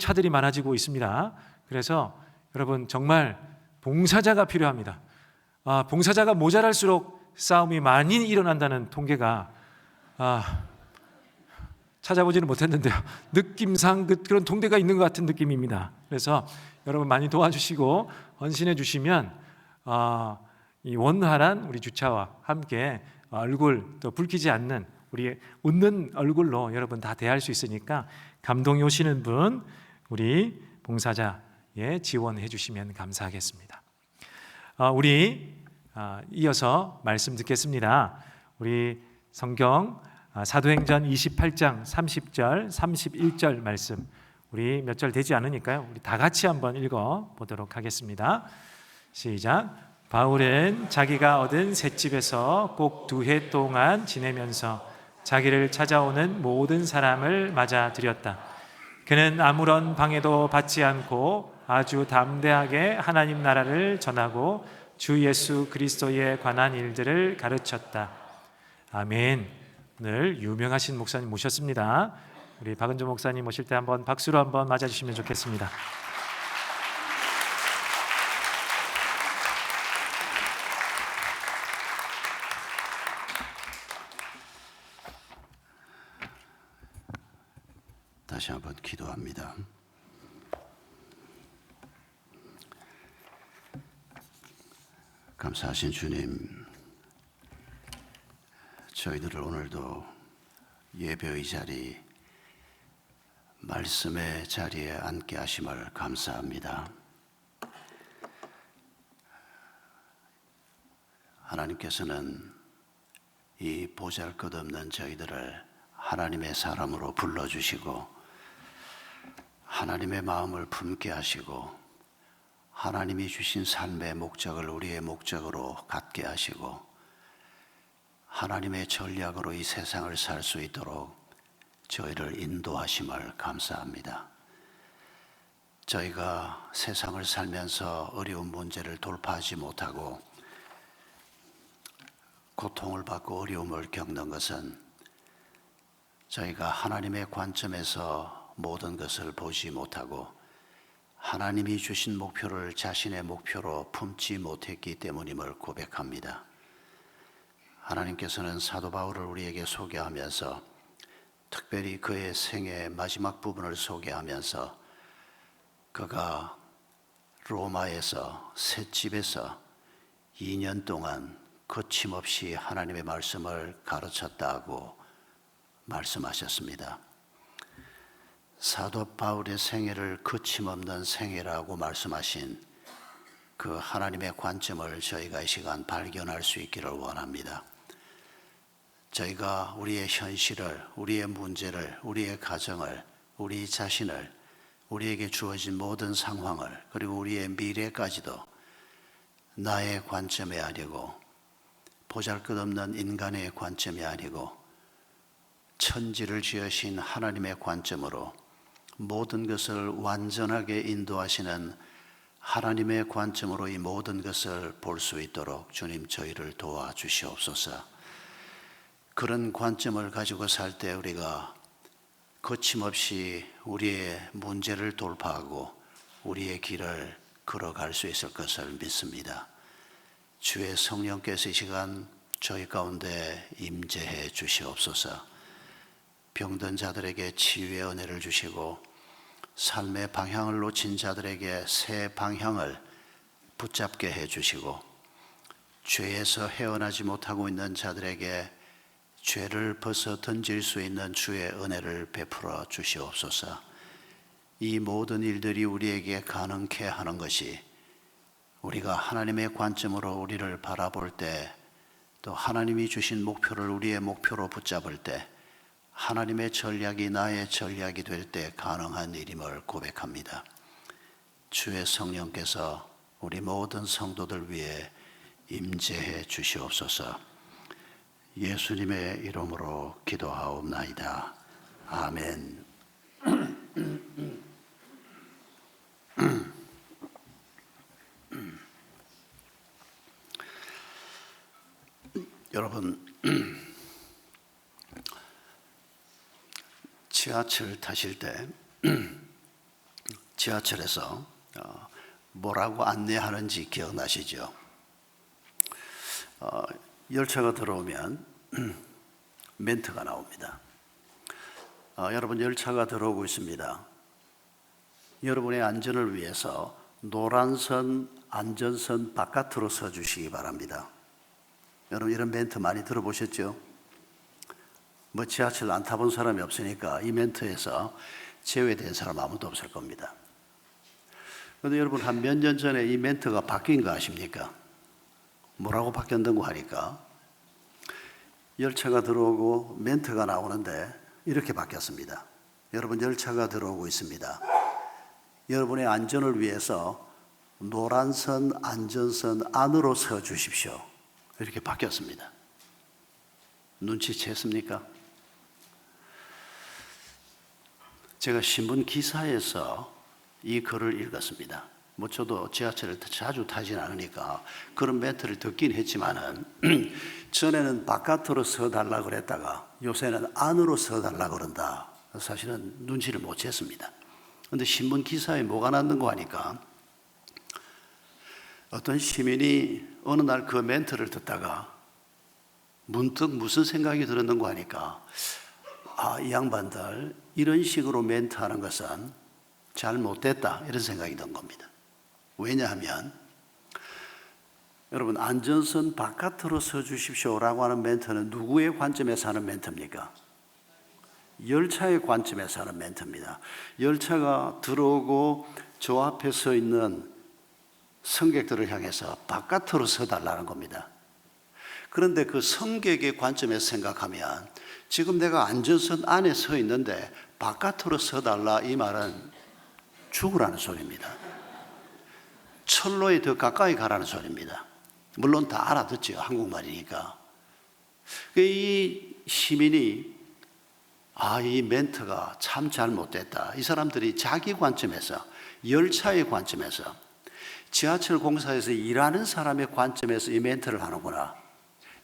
A: 차들이 많아지고 있습니다. 그래서 여러분 정말 봉사자가 필요합니다. 봉사자가 모자랄수록 싸움이 많이 일어난다는 통계가 찾아보지는 못했는데요. 느낌상 그런 통계가 있는 것 같은 느낌입니다. 그래서 여러분 많이 도와주시고 헌신해 주시면 이 원활한 우리 주차와 함께 얼굴 또 붉히지 않는 우리 웃는 얼굴로 여러분 다 대할 수 있으니까 감동이 오시는 분 우리 봉사자에 지원해 주시면 감사하겠습니다. 우리 이어서 말씀 듣겠습니다. 우리 성경 사도행전 28장 30절 31절 말씀 우리 몇 절 되지 않으니까요. 우리 다 같이 한번 읽어 보도록 하겠습니다. 시작. 바울은 자기가 얻은 셋집에서 꼭 2해 동안 지내면서 자기를 찾아오는 모든 사람을 맞아들였다. 그는 아무런 방해도 받지 않고 아주 담대하게 하나님 나라를 전하고 주 예수 그리스도에 관한 일들을 가르쳤다. 아멘. 오늘 유명하신 목사님 모셨습니다. 우리 박은조 목사님 모실 때 한번 박수로 한번 맞아주시면 좋겠습니다.
D: 다시 한번 기도합니다. 감사하신 주님, 저희들을 오늘도 예배의 자리, 말씀의 자리에 앉게 하심을 감사합니다. 하나님께서는 이 보잘것없는 저희들을 하나님의 사람으로 불러주시고 하나님의 마음을 품게 하시고 하나님이 주신 삶의 목적을 우리의 목적으로 갖게 하시고 하나님의 전략으로 이 세상을 살 수 있도록 저희를 인도하심을 감사합니다. 저희가 세상을 살면서 어려운 문제를 돌파하지 못하고 고통을 받고 어려움을 겪는 것은 저희가 하나님의 관점에서 모든 것을 보지 못하고 하나님이 주신 목표를 자신의 목표로 품지 못했기 때문임을 고백합니다. 하나님께서는 사도 바울을 우리에게 소개하면서 특별히 그의 생애의 마지막 부분을 소개하면서 그가 로마에서 셋집에서 2년 동안 거침없이 하나님의 말씀을 가르쳤다고 말씀하셨습니다. 사도 바울의 생애를 거침없는 생애라고 말씀하신 그 하나님의 관점을 저희가 이 시간 발견할 수 있기를 원합니다. 저희가 우리의 현실을, 우리의 문제를, 우리의 가정을, 우리 자신을, 우리에게 주어진 모든 상황을, 그리고 우리의 미래까지도 나의 관점이 아니고 보잘것없는 인간의 관점이 아니고 천지를 지으신 하나님의 관점으로 모든 것을 완전하게 인도하시는 하나님의 관점으로 이 모든 것을 볼 수 있도록 주님 저희를 도와주시옵소서. 그런 관점을 가지고 살 때 우리가 거침없이 우리의 문제를 돌파하고 우리의 길을 걸어갈 수 있을 것을 믿습니다. 주의 성령께서 이 시간 저희 가운데 임재해 주시옵소서. 병든 자들에게 치유의 은혜를 주시고 삶의 방향을 놓친 자들에게 새 방향을 붙잡게 해주시고, 죄에서 헤어나지 못하고 있는 자들에게 죄를 벗어 던질 수 있는 주의 은혜를 베풀어 주시옵소서. 이 모든 일들이 우리에게 가능케 하는 것이 우리가 하나님의 관점으로 우리를 바라볼 때, 또 하나님이 주신 목표를 우리의 목표로 붙잡을 때, 하나님의 전략이 나의 전략이 될 때 가능한 일임을 고백합니다. 주의 성령께서 우리 모든 성도들 위해 임재해 주시옵소서. 예수님의 이름으로 기도하옵나이다. 아멘. 여러분, 지하철 타실 때 지하철에서 뭐라고 안내하는지 기억나시죠? 열차가 들어오면 멘트가 나옵니다. 여러분, 열차가 들어오고 있습니다. 여러분의 안전을 위해서 노란선 안전선 바깥으로 서주시기 바랍니다. 여러분, 이런 멘트 많이 들어보셨죠? 뭐 지하철 안 타본 사람이 없으니까 이 멘트에서 제외된 사람 아무도 없을 겁니다. 그런데 여러분, 한 몇 년 전에 이 멘트가 바뀐 거 아십니까? 뭐라고 바뀌었다고 하니까 열차가 들어오고 멘트가 나오는데 이렇게 바뀌었습니다. 여러분, 열차가 들어오고 있습니다. 여러분의 안전을 위해서 노란선 안전선 안으로 서 주십시오. 이렇게 바뀌었습니다. 눈치챘습니까? 제가 신문 기사에서 이 글을 읽었습니다. 뭐 저도 지하철을 자주 타진 않으니까 그런 멘트를 듣긴 했지만은 전에는 바깥으로 서달라 그랬다가 요새는 안으로 서달라 그런다. 사실은 눈치를 못 챘습니다. 그런데 신문 기사에 뭐가 났는고 하니까 어떤 시민이 어느 날 그 멘트를 듣다가 문득 무슨 생각이 들었는고 하니까 이 양반들 이런 식으로 멘트하는 것은 잘못됐다, 이런 생각이 든 겁니다. 왜냐하면 여러분, 안전선 바깥으로 서주십시오라고 하는 멘트는 누구의 관점에서 하는 멘트입니까? 열차의 관점에서 하는 멘트입니다. 열차가 들어오고 저 앞에 서 있는 승객들을 향해서 바깥으로 서달라는 겁니다. 그런데 그 승객의 관점에서 생각하면 지금 내가 안전선 안에 서 있는데 바깥으로 서달라, 이 말은 죽으라는 소리입니다. 철로에 더 가까이 가라는 소리입니다. 물론 다 알아듣죠, 한국말이니까. 이 시민이 이 멘트가 참 잘못됐다. 이 사람들이 자기 관점에서, 열차의 관점에서, 지하철 공사에서 일하는 사람의 관점에서 이 멘트를 하는구나.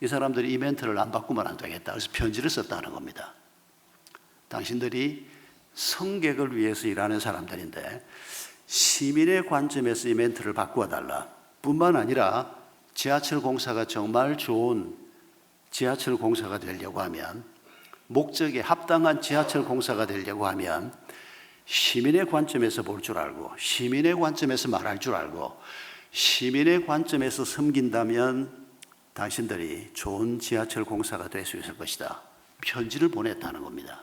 D: 이 사람들이 이 멘트를 안 바꾸면 안 되겠다. 그래서 편지를 썼다는 겁니다. 당신들이 승객을 위해서 일하는 사람들인데 시민의 관점에서 이 멘트를 바꾸어 달라. 뿐만 아니라 지하철 공사가 정말 좋은 지하철 공사가 되려고 하면, 목적에 합당한 지하철 공사가 되려고 하면 시민의 관점에서 볼 줄 알고, 시민의 관점에서 말할 줄 알고, 시민의 관점에서 섬긴다면 당신들이 좋은 지하철 공사가 될 수 있을 것이다. 편지를 보냈다는 겁니다.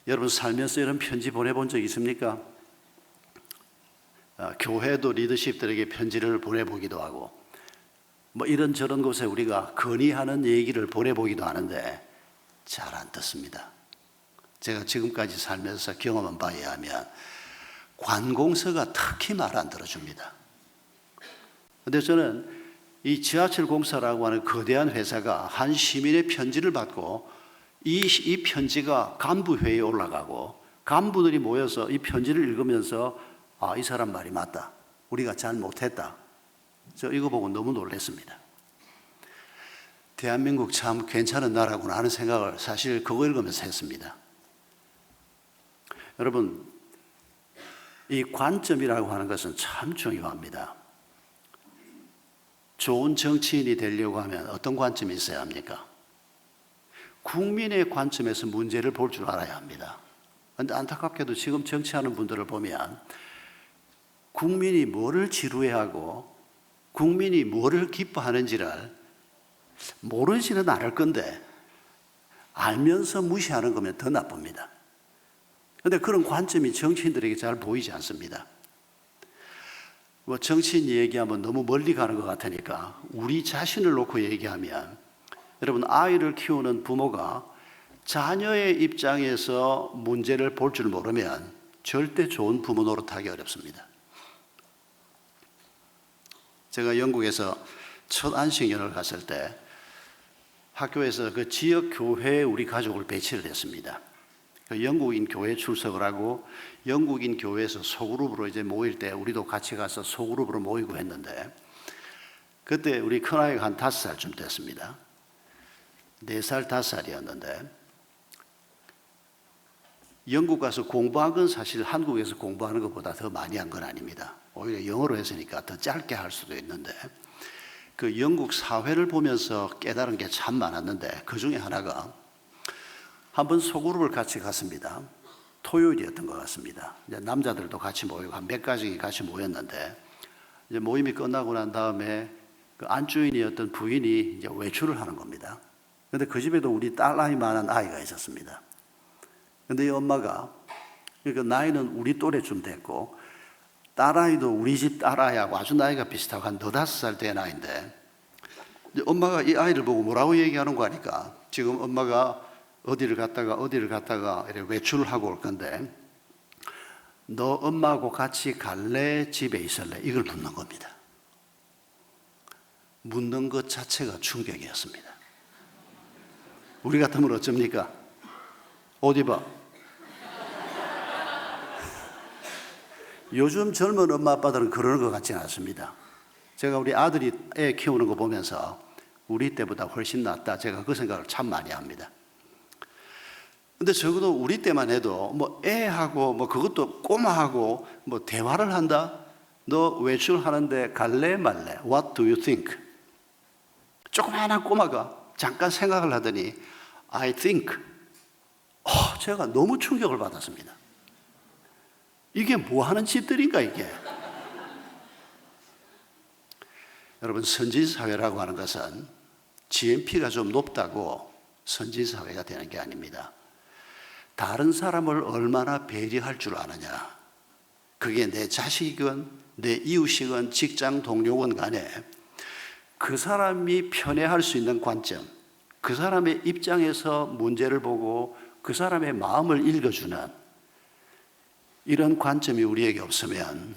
D: 여러분, 살면서 이런 편지 보내본 적 있습니까? 교회도 리더십들에게 편지를 보내보기도 하고, 뭐 이런저런 곳에 우리가 건의하는 얘기를 보내보기도 하는데 잘 안 듣습니다. 제가 지금까지 살면서 경험한 바에 의하면 관공서가 특히 말 안 들어줍니다. 그런데 저는 이 지하철 공사라고 하는 거대한 회사가 한 시민의 편지를 받고 이 편지가 간부회의에 올라가고 간부들이 모여서 이 편지를 읽으면서 이 사람 말이 맞다, 우리가 잘못했다, 저 이거 보고 너무 놀랐습니다. 대한민국 참 괜찮은 나라구나 하는 생각을 사실 그거 읽으면서 했습니다. 여러분, 이 관점이라고 하는 것은 참 중요합니다. 좋은 정치인이 되려고 하면 어떤 관점이 있어야 합니까? 국민의 관점에서 문제를 볼 줄 알아야 합니다. 그런데 안타깝게도 지금 정치하는 분들을 보면 국민이 뭐를 지루해하고 국민이 뭐를 기뻐하는지를 모르지는 않을 건데 알면서 무시하는 거면 더 나쁩니다. 그런데 그런 관점이 정치인들에게 잘 보이지 않습니다. 뭐 정치인 얘기하면 너무 멀리 가는 것 같으니까 우리 자신을 놓고 얘기하면, 여러분, 아이를 키우는 부모가 자녀의 입장에서 문제를 볼 줄 모르면 절대 좋은 부모 노릇하기 어렵습니다. 제가 영국에서 첫 안식년을 갔을 때 학교에서 그 지역 교회에 우리 가족을 배치를 했습니다. 그 영국인 교회에 출석을 하고 영국인 교회에서 소그룹으로 이제 모일 때 우리도 같이 가서 소그룹으로 모이고 했는데, 그때 우리 큰아이가 한 5살쯤 됐습니다. 4살, 5살이었는데 영국 가서 공부한 건 사실 한국에서 공부하는 것보다 더 많이 한 건 아닙니다. 오히려 영어로 했으니까 더 짧게 할 수도 있는데, 그 영국 사회를 보면서 깨달은 게 참 많았는데 그 중에 하나가, 한번 소그룹을 같이 갔습니다. 토요일이었던 것 같습니다. 이제 남자들도 같이 모이고 한 몇 가정이 같이 모였는데, 이제 모임이 끝나고 난 다음에 그 안주인이었던 부인이 이제 외출을 하는 겁니다. 근데 그 집에도 우리 딸아이만한 아이가 있었습니다. 근데 이 엄마가, 그러니까 나이는 우리 또래쯤 됐고 딸아이도 우리 집 딸아이하고 아주 나이가 비슷하고 한 4-5살 된 아이인데, 엄마가 이 아이를 보고 뭐라고 얘기하는 거 아니까, 지금 엄마가 어디를 갔다가 이렇게 외출을 하고 올 건데 너 엄마하고 같이 갈래? 집에 있을래? 이걸 묻는 겁니다. 묻는 것 자체가 충격이었습니다. 우리 같으면 어쩝니까? 옷 입어. 요즘 젊은 엄마 아빠들은 그러는 것 같지는 않습니다. 제가 우리 아들이 애 키우는 거 보면서 우리 때보다 훨씬 낫다, 제가 그 생각을 참 많이 합니다. 근데 적어도 우리 때만 해도 뭐 애하고 뭐 그것도 꼬마하고 뭐 대화를 한다? 너 외출하는데 갈래 말래? What do you think? 조그마한 꼬마가 잠깐 생각을 하더니 I think. 제가 너무 충격을 받았습니다. 이게 뭐 하는 집들인가 이게? 여러분, 선진사회라고 하는 것은 GNP가 좀 높다고 선진사회가 되는 게 아닙니다. 다른 사람을 얼마나 배려할 줄 아느냐, 그게 내 자식이건 내 이웃이건 직장 동료건 간에 그 사람이 편애할 수 있는 관점, 그 사람의 입장에서 문제를 보고 그 사람의 마음을 읽어주는 이런 관점이 우리에게 없으면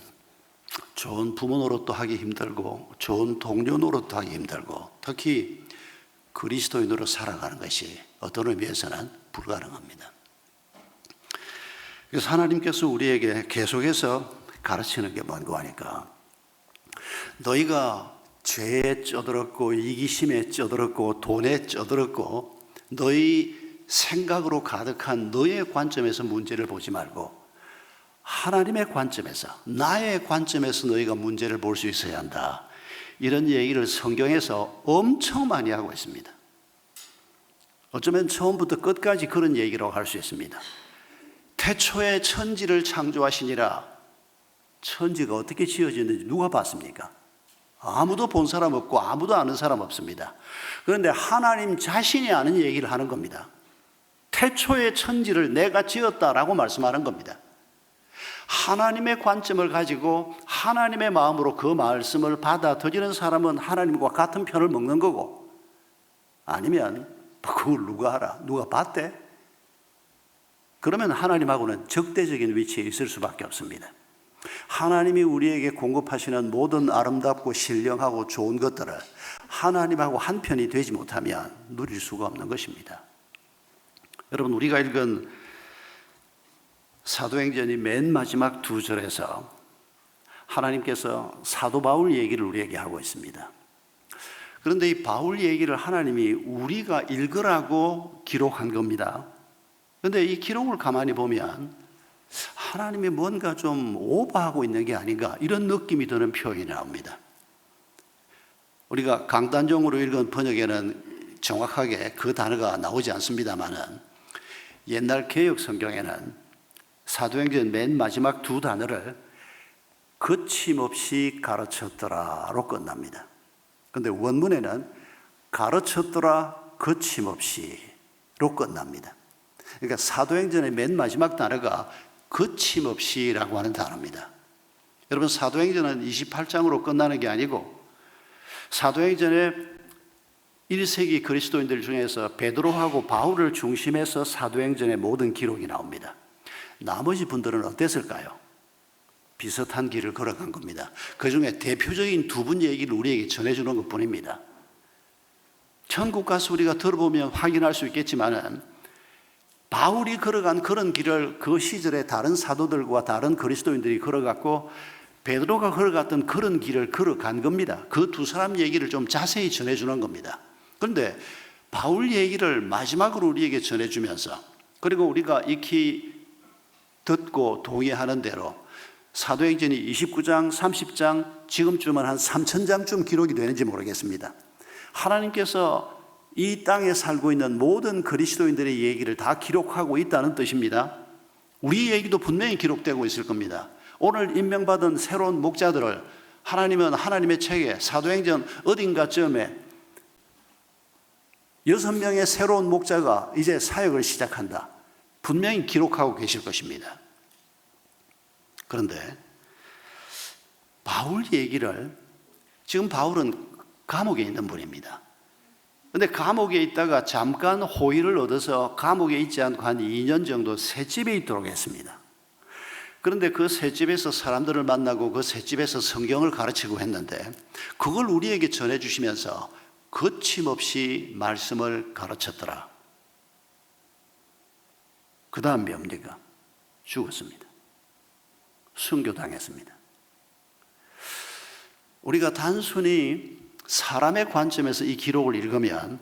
D: 좋은 부모 노릇도 하기 힘들고 좋은 동료 노릇도 하기 힘들고 특히 그리스도인으로 살아가는 것이 어떤 의미에서는 불가능합니다. 그래서 하나님께서 우리에게 계속해서 가르치는 게 뭔가 하니까, 너희가 죄에 쩌들었고 이기심에 쩌들었고 돈에 쩌들었고 너희 생각으로 가득한 너의 관점에서 문제를 보지 말고 하나님의 관점에서, 나의 관점에서 너희가 문제를 볼 수 있어야 한다. 이런 얘기를 성경에서 엄청 많이 하고 있습니다. 어쩌면 처음부터 끝까지 그런 얘기라고 할 수 있습니다. 태초에 천지를 창조하시니라. 천지가 어떻게 지어졌는지 누가 봤습니까? 아무도 본 사람 없고 아무도 아는 사람 없습니다. 그런데 하나님 자신이 아는 얘기를 하는 겁니다. 태초에 천지를 내가 지었다라고 말씀하는 겁니다. 하나님의 관점을 가지고 하나님의 마음으로 그 말씀을 받아들이는 사람은 하나님과 같은 편을 먹는 거고, 아니면 그걸 누가 알아? 누가 봤대? 그러면 하나님하고는 적대적인 위치에 있을 수밖에 없습니다. 하나님이 우리에게 공급하시는 모든 아름답고 신령하고 좋은 것들을 하나님하고 한 편이 되지 못하면 누릴 수가 없는 것입니다. 여러분, 우리가 읽은 사도행전이 맨 마지막 2절에서 하나님께서 사도 바울 얘기를 우리에게 하고 있습니다. 그런데 이 바울 얘기를 하나님이 우리가 읽으라고 기록한 겁니다. 그런데 이 기록을 가만히 보면 하나님이 뭔가 좀 오버하고 있는 게 아닌가, 이런 느낌이 드는 표현이 나옵니다. 우리가 강단종으로 읽은 번역에는 정확하게 그 단어가 나오지 않습니다만은 옛날 개역 성경에는 사도행전 맨 마지막 두 단어를 거침없이 가르쳤더라로 끝납니다. 그런데 원문에는 가르쳤더라 거침없이로 끝납니다. 그러니까 사도행전의 맨 마지막 단어가 거침없이라고 하는 단어입니다. 여러분, 사도행전은 28장으로 끝나는 게 아니고 사도행전의 1세기 그리스도인들 중에서 베드로하고 바울을 중심해서 사도행전의 모든 기록이 나옵니다. 나머지 분들은 어땠을까요? 비슷한 길을 걸어간 겁니다. 그 중에 대표적인 두 분 얘기를 우리에게 전해주는 것 뿐입니다. 천국 가서 우리가 들어보면 확인할 수 있겠지만은 바울이 걸어간 그런 길을 그 시절에 다른 사도들과 다른 그리스도인들이 걸어갔고 베드로가 걸어갔던 그런 길을 걸어간 겁니다. 그 두 사람 얘기를 좀 자세히 전해주는 겁니다. 그런데 바울 얘기를 마지막으로 우리에게 전해주면서 그리고 우리가 익히 듣고 동의하는 대로 사도행전이 29장, 30장, 지금쯤은 한 3000장쯤 기록이 되는지 모르겠습니다. 하나님께서 이 땅에 살고 있는 모든 그리스도인들의 얘기를 다 기록하고 있다는 뜻입니다. 우리 얘기도 분명히 기록되고 있을 겁니다. 오늘 임명받은 새로운 목자들을 하나님은 하나님의 책에 사도행전 어딘가쯤에 6명의 새로운 목자가 이제 사역을 시작한다. 분명히 기록하고 계실 것입니다. 그런데 바울 얘기를 지금 바울은 감옥에 있는 분입니다. 그런데 감옥에 있다가 잠깐 호의를 얻어서 감옥에 있지 않고 한 2년 정도 셋집에 있도록 했습니다. 그런데 그 셋집에서 사람들을 만나고 그 셋집에서 성경을 가르치고 했는데 그걸 우리에게 전해주시면서 거침없이 말씀을 가르쳤더라. 그 다음 뭡니까? 죽었습니다. 순교당했습니다. 우리가 단순히 사람의 관점에서 이 기록을 읽으면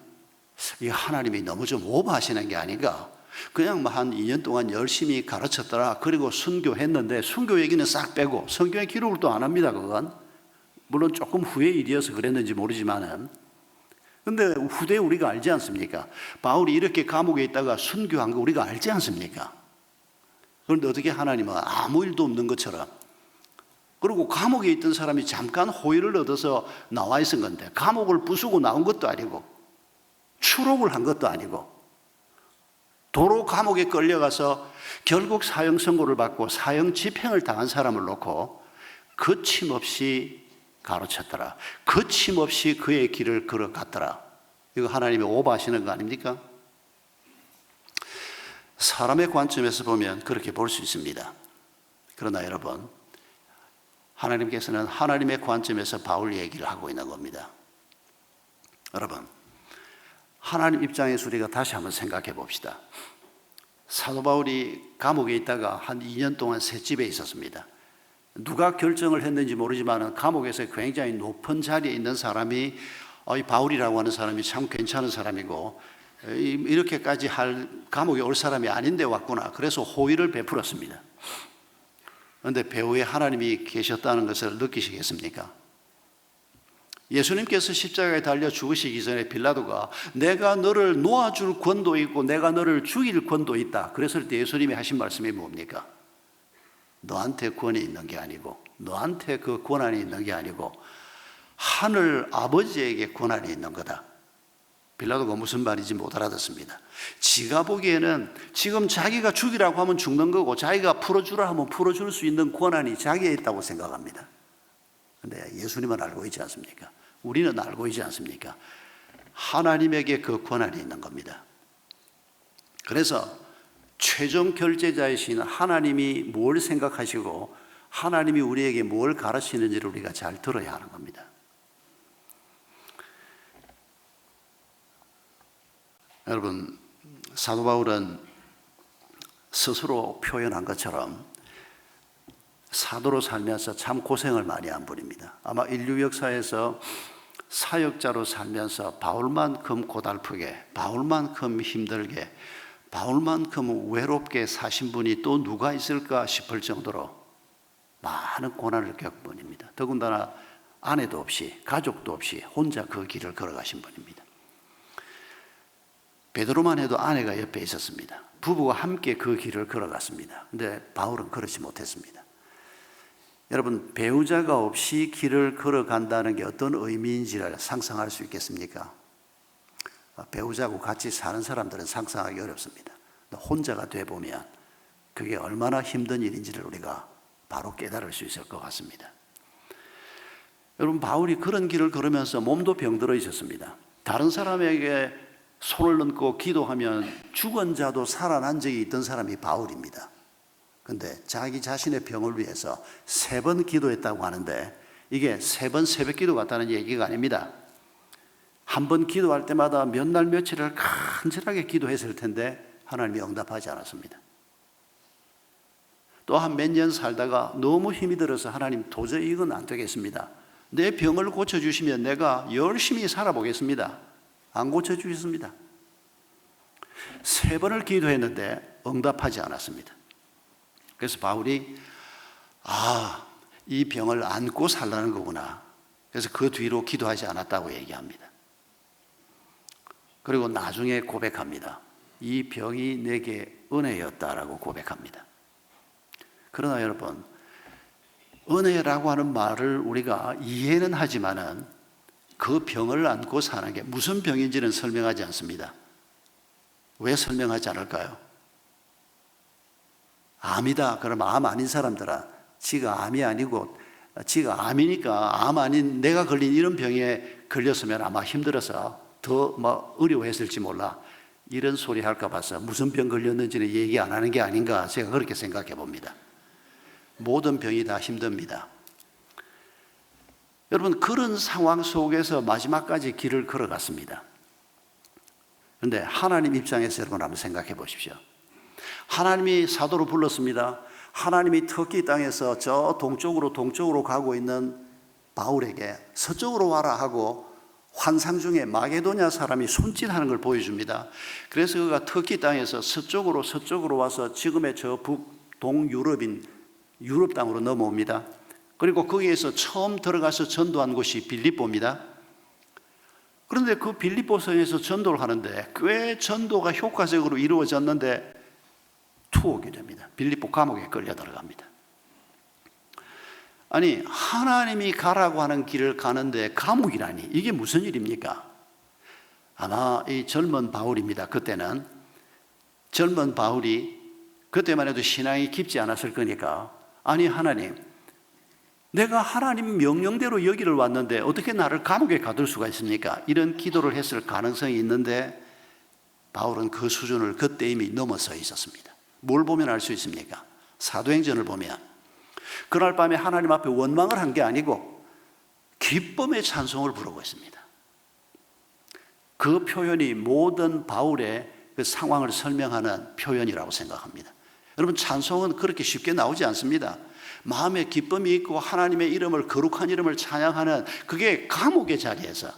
D: 이 하나님이 너무 좀 오버하시는 게 아닌가? 그냥 뭐 한 2년 동안 열심히 가르쳤더라. 그리고 순교했는데 순교 얘기는 싹 빼고 성경의 기록을 또 안 합니다. 그건 물론 조금 후의 일이어서 그랬는지 모르지만은 근데 후대에 우리가 알지 않습니까? 바울이 이렇게 감옥에 있다가 순교한 거 우리가 알지 않습니까? 그런데 어떻게 하나님은 아무 일도 없는 것처럼 그리고 감옥에 있던 사람이 잠깐 호의를 얻어서 나와 있은 건데 감옥을 부수고 나온 것도 아니고 추록을 한 것도 아니고 도로 감옥에 끌려가서 결국 사형 선고를 받고 사형 집행을 당한 사람을 놓고 거침없이 가르쳤더라. 거침없이 그의 길을 걸어갔더라. 이거 하나님이 오버하시는 거 아닙니까? 사람의 관점에서 보면 그렇게 볼 수 있습니다. 그러나 여러분, 하나님께서는 하나님의 관점에서 바울 얘기를 하고 있는 겁니다. 여러분, 하나님 입장에서 우리가 다시 한번 생각해 봅시다. 사도 바울이 감옥에 있다가 한 2년 동안 셋집에 있었습니다. 누가 결정을 했는지 모르지만 감옥에서 굉장히 높은 자리에 있는 사람이 이 바울이라고 하는 사람이 참 괜찮은 사람이고 이렇게까지 할 감옥에 올 사람이 아닌데 왔구나. 그래서 호의를 베풀었습니다. 그런데 배후에 하나님이 계셨다는 것을 느끼시겠습니까? 예수님께서 십자가에 달려 죽으시기 전에 빌라도가 내가 너를 놓아줄 권도 있고 내가 너를 죽일 권도 있다. 그랬을 때 예수님이 하신 말씀이 뭡니까? 너한테 권이 있는 게 아니고 너한테 그 권한이 있는 게 아니고 하늘 아버지에게 권한이 있는 거다. 빌라도가 무슨 말인지 못 알아듣습니다. 지가 보기에는 지금 자기가 죽이라고 하면 죽는 거고 자기가 풀어주라 하면 풀어줄 수 있는 권한이 자기에 있다고 생각합니다. 그런데 예수님은 알고 있지 않습니까? 우리는 알고 있지 않습니까? 하나님에게 그 권한이 있는 겁니다. 그래서 최종 결제자이신 하나님이 뭘 생각하시고 하나님이 우리에게 뭘 가르치는지를 우리가 잘 들어야 하는 겁니다. 여러분, 사도 바울은 스스로 표현한 것처럼 사도로 살면서 참 고생을 많이 한 분입니다. 아마 인류 역사에서 사역자로 살면서 바울만큼 고달프게, 바울만큼 힘들게, 바울만큼 외롭게 사신 분이 또 누가 있을까 싶을 정도로 많은 고난을 겪은 분입니다. 더군다나 아내도 없이 가족도 없이 혼자 그 길을 걸어가신 분입니다. 베드로만 해도 아내가 옆에 있었습니다. 부부가 함께 그 길을 걸어갔습니다. 근데 바울은 그렇지 못했습니다. 여러분, 배우자가 없이 길을 걸어간다는 게 어떤 의미인지를 상상할 수 있겠습니까? 배우자하고 같이 사는 사람들은 상상하기 어렵습니다. 혼자가 돼보면 그게 얼마나 힘든 일인지를 우리가 바로 깨달을 수 있을 것 같습니다. 여러분, 바울이 그런 길을 걸으면서 몸도 병들어 있었습니다. 다른 사람에게 손을 얹고 기도하면 죽은 자도 살아난 적이 있던 사람이 바울입니다. 근데 자기 자신의 병을 위해서 3번 기도했다고 하는데 이게 3번 새벽 기도 같다는 얘기가 아닙니다. 한 번 기도할 때마다 몇 날 며칠을 간절하게 기도했을 텐데 하나님이 응답하지 않았습니다. 또 한 몇 년 살다가 너무 힘이 들어서 하나님, 도저히 이건 안 되겠습니다. 내 병을 고쳐주시면 내가 열심히 살아보겠습니다. 안 고쳐주셨습니다. 3번을 기도했는데 응답하지 않았습니다. 그래서 바울이 이 병을 안고 살라는 거구나. 그래서 그 뒤로 기도하지 않았다고 얘기합니다. 그리고 나중에 고백합니다. 이 병이 내게 은혜였다라고 고백합니다. 그러나 여러분, 은혜라고 하는 말을 우리가 이해는 하지만은 그 병을 안고 사는 게 무슨 병인지는 설명하지 않습니다. 왜 설명하지 않을까요? 암이다. 그러면 암 아닌 사람들은 지가 암이 아니고 지가 암이니까 암 아닌 내가 걸린 이런 병에 걸렸으면 아마 힘들어서 더 어려워했을지 몰라. 이런 소리 할까 봐서 무슨 병 걸렸는지는 얘기 안 하는 게 아닌가, 제가 그렇게 생각해 봅니다. 모든 병이 다 힘듭니다. 여러분, 그런 상황 속에서 마지막까지 길을 걸어갔습니다. 그런데 하나님 입장에서 여러분 한번 생각해 보십시오. 하나님이 사도로 불렀습니다. 하나님이 터키 땅에서 저 동쪽으로 가고 있는 바울에게 서쪽으로 와라 하고 환상 중에 마게도냐 사람이 손짓하는 걸 보여줍니다. 그래서 그가 터키 땅에서 서쪽으로 와서 지금의 저 북동유럽인 유럽 땅으로 넘어옵니다. 그리고 거기에서 처음 들어가서 전도한 곳이 빌립보입니다. 그런데 그 빌립보성에서 전도를 하는데 꽤 전도가 효과적으로 이루어졌는데 투옥이 됩니다. 빌립보 감옥에 끌려 들어갑니다. 아니, 하나님이 가라고 하는 길을 가는데 감옥이라니, 이게 무슨 일입니까? 아마 이 젊은 바울입니다. 그때는 젊은 바울이 그때만 해도 신앙이 깊지 않았을 거니까, 아니 하나님, 내가 하나님 명령대로 여기를 왔는데 어떻게 나를 감옥에 가둘 수가 있습니까? 이런 기도를 했을 가능성이 있는데 바울은 그 수준을 그때 이미 넘어서 있었습니다. 뭘 보면 알 수 있습니까? 사도행전을 보면 그날 밤에 하나님 앞에 원망을 한 게 아니고 기쁨의 찬송을 부르고 있습니다. 그 표현이 모든 바울의 그 상황을 설명하는 표현이라고 생각합니다. 여러분, 찬송은 그렇게 쉽게 나오지 않습니다. 마음에 기쁨이 있고 하나님의 이름을, 거룩한 이름을 찬양하는, 그게 감옥의 자리에서,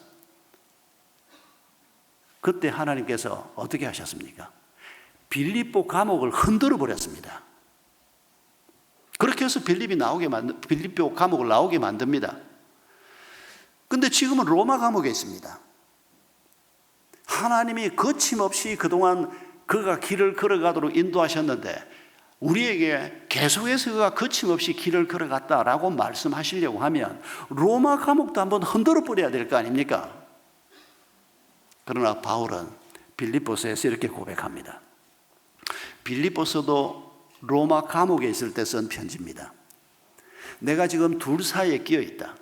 D: 그때 하나님께서 어떻게 하셨습니까? 빌립보 감옥을 흔들어 버렸습니다. 그렇게 해서 빌립보 감옥을 나오게 만듭니다. 근데 지금은 로마 감옥에 있습니다. 하나님이 거침없이 그동안 그가 길을 걸어가도록 인도하셨는데 우리에게 계속해서 그가 거침없이 길을 걸어갔다라고 말씀하시려고 하면 로마 감옥도 한번 흔들어 버려야 될 거 아닙니까? 그러나 바울은 빌립보서에서 이렇게 고백합니다. 빌립보서도 로마 감옥에 있을 때 쓴 편지입니다. 내가 지금 둘 사이에 끼어 있다.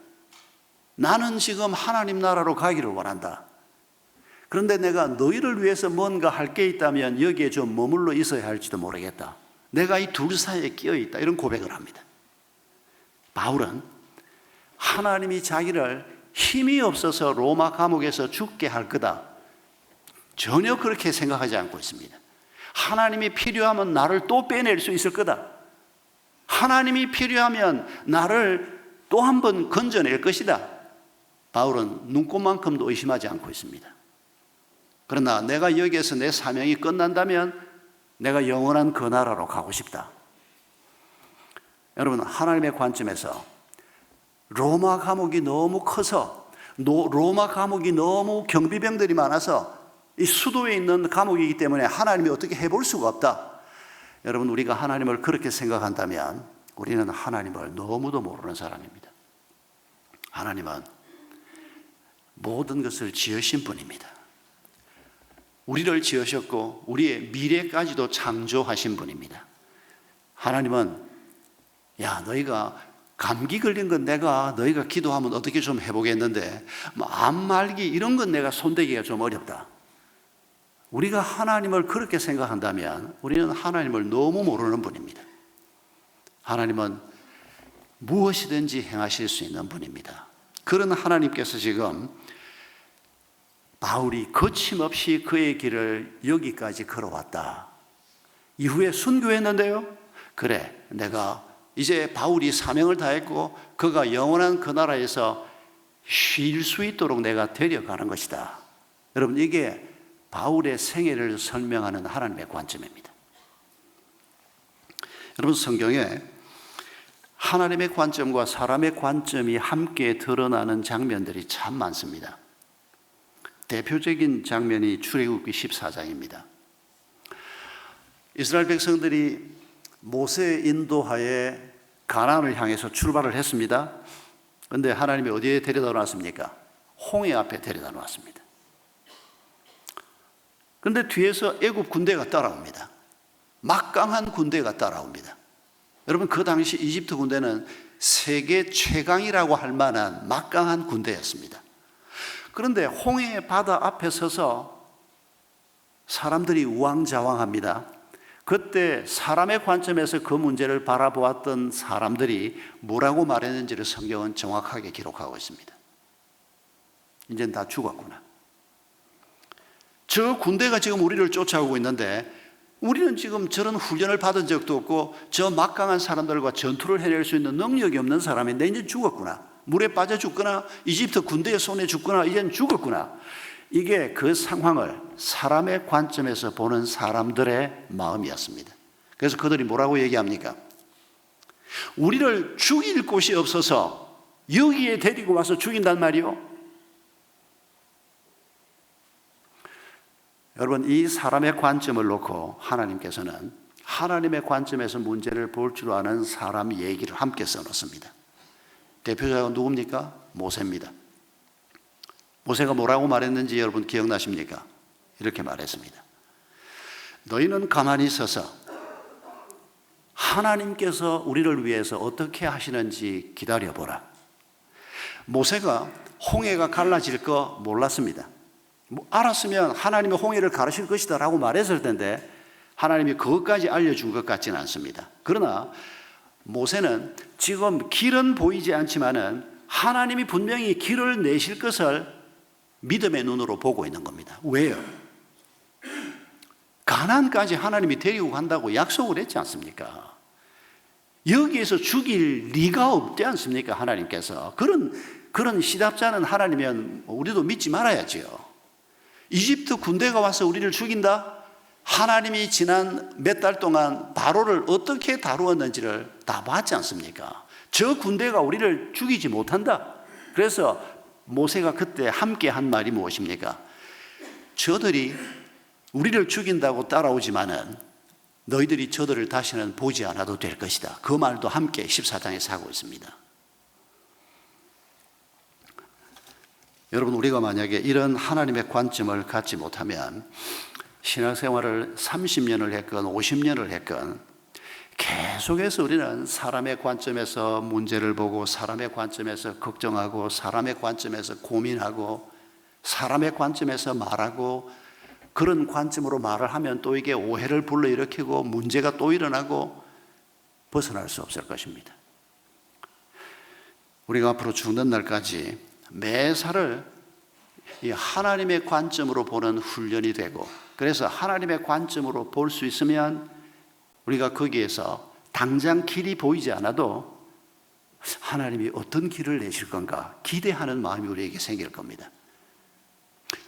D: 나는 지금 하나님 나라로 가기를 원한다. 그런데 내가 너희를 위해서 뭔가 할 게 있다면 여기에 좀 머물러 있어야 할지도 모르겠다. 내가 이 둘 사이에 끼어 있다. 이런 고백을 합니다. 바울은 하나님이 자기를 힘이 없어서 로마 감옥에서 죽게 할 거다, 전혀 그렇게 생각하지 않고 있습니다. 하나님이 필요하면 나를 또 빼낼 수 있을 거다. 하나님이 필요하면 나를 또 한 번 건져낼 것이다. 바울은 눈꼽만큼도 의심하지 않고 있습니다. 그러나 내가 여기에서 내 사명이 끝난다면 내가 영원한 그 나라로 가고 싶다. 여러분, 하나님의 관점에서 로마 감옥이 너무 커서, 로마 감옥이 너무 경비병들이 많아서 이 수도에 있는 감옥이기 때문에 하나님이 어떻게 해볼 수가 없다. 여러분, 우리가 하나님을 그렇게 생각한다면 우리는 하나님을 너무도 모르는 사람입니다. 하나님은 모든 것을 지으신 분입니다. 우리를 지으셨고 우리의 미래까지도 창조하신 분입니다. 하나님은 야, 너희가 감기 걸린 건 내가 너희가 기도하면 어떻게 좀 해보겠는데 암 말기 이런 건 내가 손대기가 좀 어렵다. 우리가 하나님을 그렇게 생각한다면 우리는 하나님을 너무 모르는 분입니다. 하나님은 무엇이든지 행하실 수 있는 분입니다. 그런 하나님께서 지금 바울이 거침없이 그의 길을 여기까지 걸어왔다. 이후에 순교했는데요. 그래, 내가 이제 바울이 사명을 다했고 그가 영원한 그 나라에서 쉴 수 있도록 내가 데려가는 것이다. 여러분, 이게 바울의 생애를 설명하는 하나님의 관점입니다. 여러분, 성경에 하나님의 관점과 사람의 관점이 함께 드러나는 장면들이 참 많습니다. 대표적인 장면이 출애굽기 14장입니다. 이스라엘 백성들이 모세의 인도하에 가나안을 향해서 출발을 했습니다. 그런데 하나님이 어디에 데려다 놨습니까? 홍해 앞에 데려다 놨습니다. 그런데 뒤에서 애굽 군대가 따라옵니다. 막강한 군대가 따라옵니다. 여러분, 그 당시 이집트 군대는 세계 최강이라고 할 만한 막강한 군대였습니다. 그런데 홍해 바다 앞에 서서 사람들이 우왕좌왕합니다. 그때 사람의 관점에서 그 문제를 바라보았던 사람들이 뭐라고 말했는지를 성경은 정확하게 기록하고 있습니다. 이젠 다 죽었구나. 저 군대가 지금 우리를 쫓아오고 있는데 우리는 지금 저런 훈련을 받은 적도 없고 저 막강한 사람들과 전투를 해낼 수 있는 능력이 없는 사람인데 이제 죽었구나. 물에 빠져 죽거나 이집트 군대의 손에 죽거나 이젠 죽었구나. 이게 그 상황을 사람의 관점에서 보는 사람들의 마음이었습니다. 그래서 그들이 뭐라고 얘기합니까? 우리를 죽일 곳이 없어서 여기에 데리고 와서 죽인단 말이요. 여러분, 이 사람의 관점을 놓고 하나님께서는 하나님의 관점에서 문제를 볼 줄 아는 사람 얘기를 함께 써놓습니다. 대표자가 누굽니까? 모세입니다. 모세가 뭐라고 말했는지 여러분 기억나십니까? 이렇게 말했습니다. 너희는 가만히 있어서 하나님께서 우리를 위해서 어떻게 하시는지 기다려보라. 모세가 홍해가 갈라질 거 몰랐습니다. 알았으면 하나님이 홍해를 가르칠 것이다 라고 말했을 텐데 하나님이 그것까지 알려준 것 같지는 않습니다. 그러나 모세는 지금 길은 보이지 않지만은 하나님이 분명히 길을 내실 것을 믿음의 눈으로 보고 있는 겁니다. 왜요? 가나안까지 하나님이 데리고 간다고 약속을 했지 않습니까? 여기에서 죽일 리가 없지 않습니까? 하나님께서. 그런 시답잖은 하나님이면 우리도 믿지 말아야지요. 이집트 군대가 와서 우리를 죽인다? 하나님이 지난 몇 달 동안 바로를 어떻게 다루었는지를 다 봤지 않습니까? 저 군대가 우리를 죽이지 못한다. 그래서 모세가 그때 함께 한 말이 무엇입니까? 저들이 우리를 죽인다고 따라오지만은 너희들이 저들을 다시는 보지 않아도 될 것이다. 그 말도 함께 14장에서 하고 있습니다. 여러분, 우리가 만약에 이런 하나님의 관점을 갖지 못하면 신앙생활을 30년을 했건 50년을 했건 계속해서 우리는 사람의 관점에서 문제를 보고 사람의 관점에서 걱정하고 사람의 관점에서 고민하고 사람의 관점에서 말하고 그런 관점으로 말을 하면 또 이게 오해를 불러일으키고 문제가 또 일어나고 벗어날 수 없을 것입니다. 우리가 앞으로 죽는 날까지 매사를 이 하나님의 관점으로 보는 훈련이 되고 그래서 하나님의 관점으로 볼 수 있으면 우리가 거기에서 당장 길이 보이지 않아도 하나님이 어떤 길을 내실 건가 기대하는 마음이 우리에게 생길 겁니다.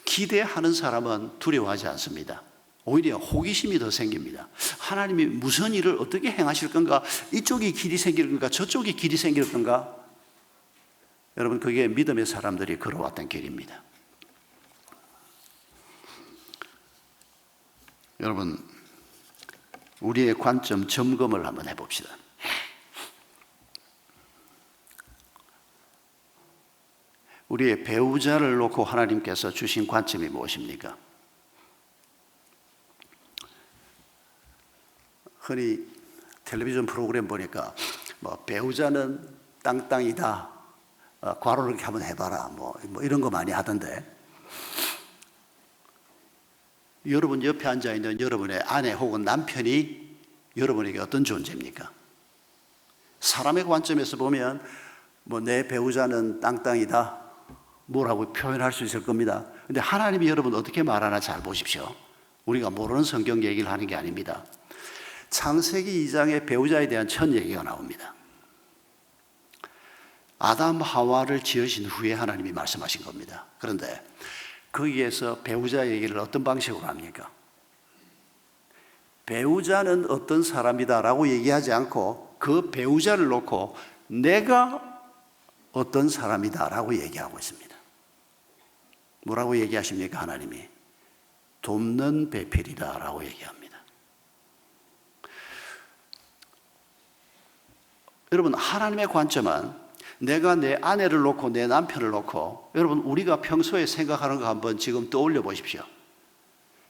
D: 기대하는 사람은 두려워하지 않습니다. 오히려 호기심이 더 생깁니다. 하나님이 무슨 일을 어떻게 행하실 건가? 이쪽이 길이 생길 건가? 저쪽이 길이 생길 건가? 여러분, 그게 믿음의 사람들이 걸어왔던 길입니다. 여러분, 우리의 관점 점검을 한번 해봅시다. 우리의 배우자를 놓고 하나님께서 주신 관점이 무엇입니까? 흔히 텔레비전 프로그램 보니까 뭐 배우자는 땅땅이다, 괄호를 이렇게 한번 해봐라, 뭐 이런 거 많이 하던데, 여러분 옆에 앉아 있는 여러분의 아내 혹은 남편이 여러분에게 어떤 존재입니까? 사람의 관점에서 보면 뭐 내 배우자는 땅땅이다, 뭐라고 표현할 수 있을 겁니다. 근데 하나님이 여러분 어떻게 말하나 잘 보십시오. 우리가 모르는 성경 얘기를 하는 게 아닙니다. 창세기 2장에 배우자에 대한 첫 얘기가 나옵니다. 아담 하와를 지으신 후에 하나님이 말씀하신 겁니다. 그런데 거기에서 배우자 얘기를 어떤 방식으로 합니까? 배우자는 어떤 사람이다 라고 얘기하지 않고 그 배우자를 놓고 내가 어떤 사람이다 라고 얘기하고 있습니다. 뭐라고 얘기하십니까? 하나님이 돕는 배필이다 라고 얘기합니다. 여러분, 하나님의 관점은 내가 내 아내를 놓고 내 남편을 놓고, 여러분 우리가 평소에 생각하는 거 한번 지금 떠올려 보십시오.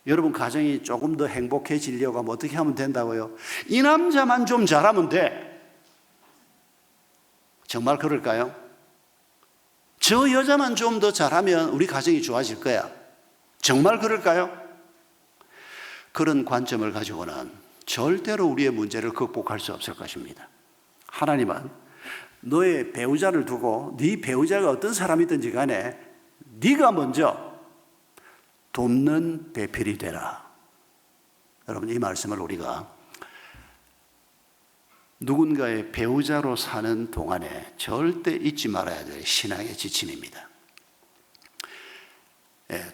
D: 여러분 가정이 조금 더 행복해지려고 하면 어떻게 하면 된다고요? 이 남자만 좀 잘하면 돼. 정말 그럴까요? 저 여자만 좀 더 잘하면 우리 가정이 좋아질 거야. 정말 그럴까요? 그런 관점을 가지고는 절대로 우리의 문제를 극복할 수 없을 것입니다. 하나님은 너의 배우자를 두고 네 배우자가 어떤 사람이든지 간에 네가 먼저 돕는 배필이 되라. 여러분, 이 말씀을 우리가 누군가의 배우자로 사는 동안에 절대 잊지 말아야 될 신앙의 지침입니다.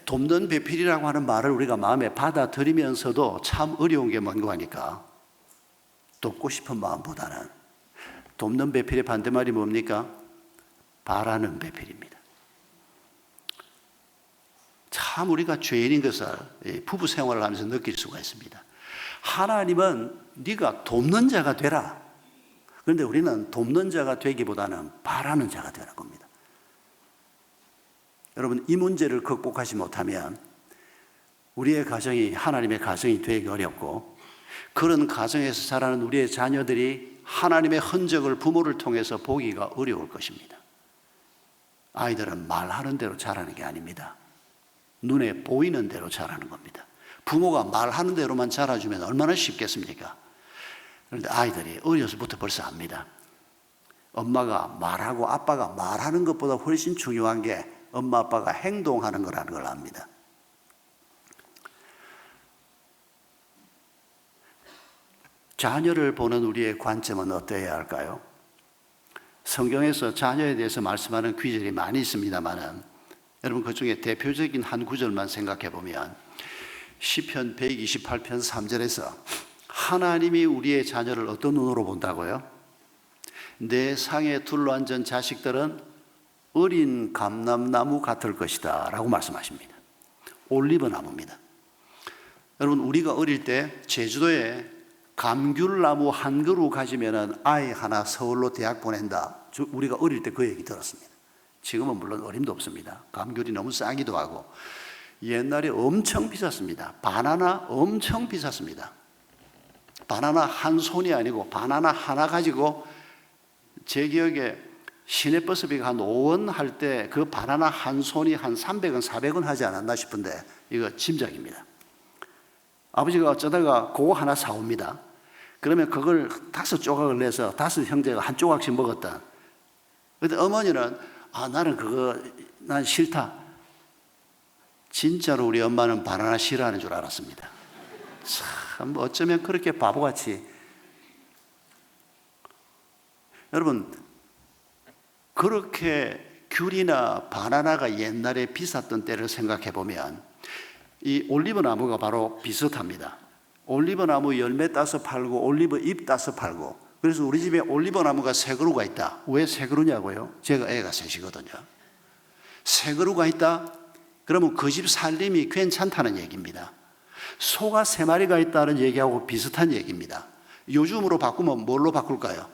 D: 돕는 배필이라고 하는 말을 우리가 마음에 받아들이면서도 참 어려운 게 뭔가 하니까 돕고 싶은 마음보다는, 돕는 배필의 반대말이 뭡니까? 바라는 배필입니다. 참 우리가 죄인인 것을 부부 생활을 하면서 느낄 수가 있습니다. 하나님은 네가 돕는 자가 되라. 그런데 우리는 돕는 자가 되기보다는 바라는 자가 되는 겁니다. 여러분, 이 문제를 극복하지 못하면 우리의 가정이 하나님의 가정이 되기 어렵고, 그런 가정에서 자라는 우리의 자녀들이 하나님의 흔적을 부모를 통해서 보기가 어려울 것입니다. 아이들은 말하는 대로 자라는 게 아닙니다. 눈에 보이는 대로 자라는 겁니다. 부모가 말하는 대로만 자라주면 얼마나 쉽겠습니까? 그런데 아이들이 어려서부터 벌써 압니다. 엄마가 말하고 아빠가 말하는 것보다 훨씬 중요한 게 엄마 아빠가 행동하는 거라는 걸 압니다. 자녀를 보는 우리의 관점은 어떠해야 할까요? 성경에서 자녀에 대해서 말씀하는 구절이 많이 있습니다만, 여러분 그 중에 대표적인 한 구절만 생각해 보면 시편 128편 3절에서 하나님이 우리의 자녀를 어떤 눈으로 본다고요? 내 상에 둘러앉은 자식들은 어린 감람나무 같을 것이다 라고 말씀하십니다. 올리브나무입니다. 여러분, 우리가 어릴 때 제주도에 감귤나무 한 그루 가지면 아이 하나 서울로 대학 보낸다. 우리가 어릴 때 그 얘기 들었습니다. 지금은 물론 어림도 없습니다. 감귤이 너무 싸기도 하고. 옛날에 엄청 비쌌습니다. 바나나 엄청 비쌌습니다. 바나나 한 손이 아니고 바나나 하나 가지고, 제 기억에 시내버스비가 한 5원 할 때 그 바나나 한 손이 한 300원, 400원 하지 않았나 싶은데, 이거 짐작입니다. 아버지가 어쩌다가 그거 하나 사옵니다. 그러면 그걸 5조각을 내서 5 형제가 한 조각씩 먹었다. 근데 어머니는 나는 그거 난 싫다. 진짜로 우리 엄마는 바나나 싫어하는 줄 알았습니다. 참 어쩌면 그렇게 바보같이. 여러분, 그렇게 귤이나 바나나가 옛날에 비쌌던 때를 생각해 보면 이 올리브 나무가 바로 비슷합니다. 올리브 나무 열매 따서 팔고 올리브 잎 따서 팔고. 그래서 우리 집에 올리브 나무가 3그루가 있다. 왜 3그루냐고요? 제가 애가 셋이거든요. 3그루가 있다? 그러면 그 집 살림이 괜찮다는 얘기입니다. 소가 3마리가 있다는 얘기하고 비슷한 얘기입니다. 요즘으로 바꾸면 뭘로 바꿀까요?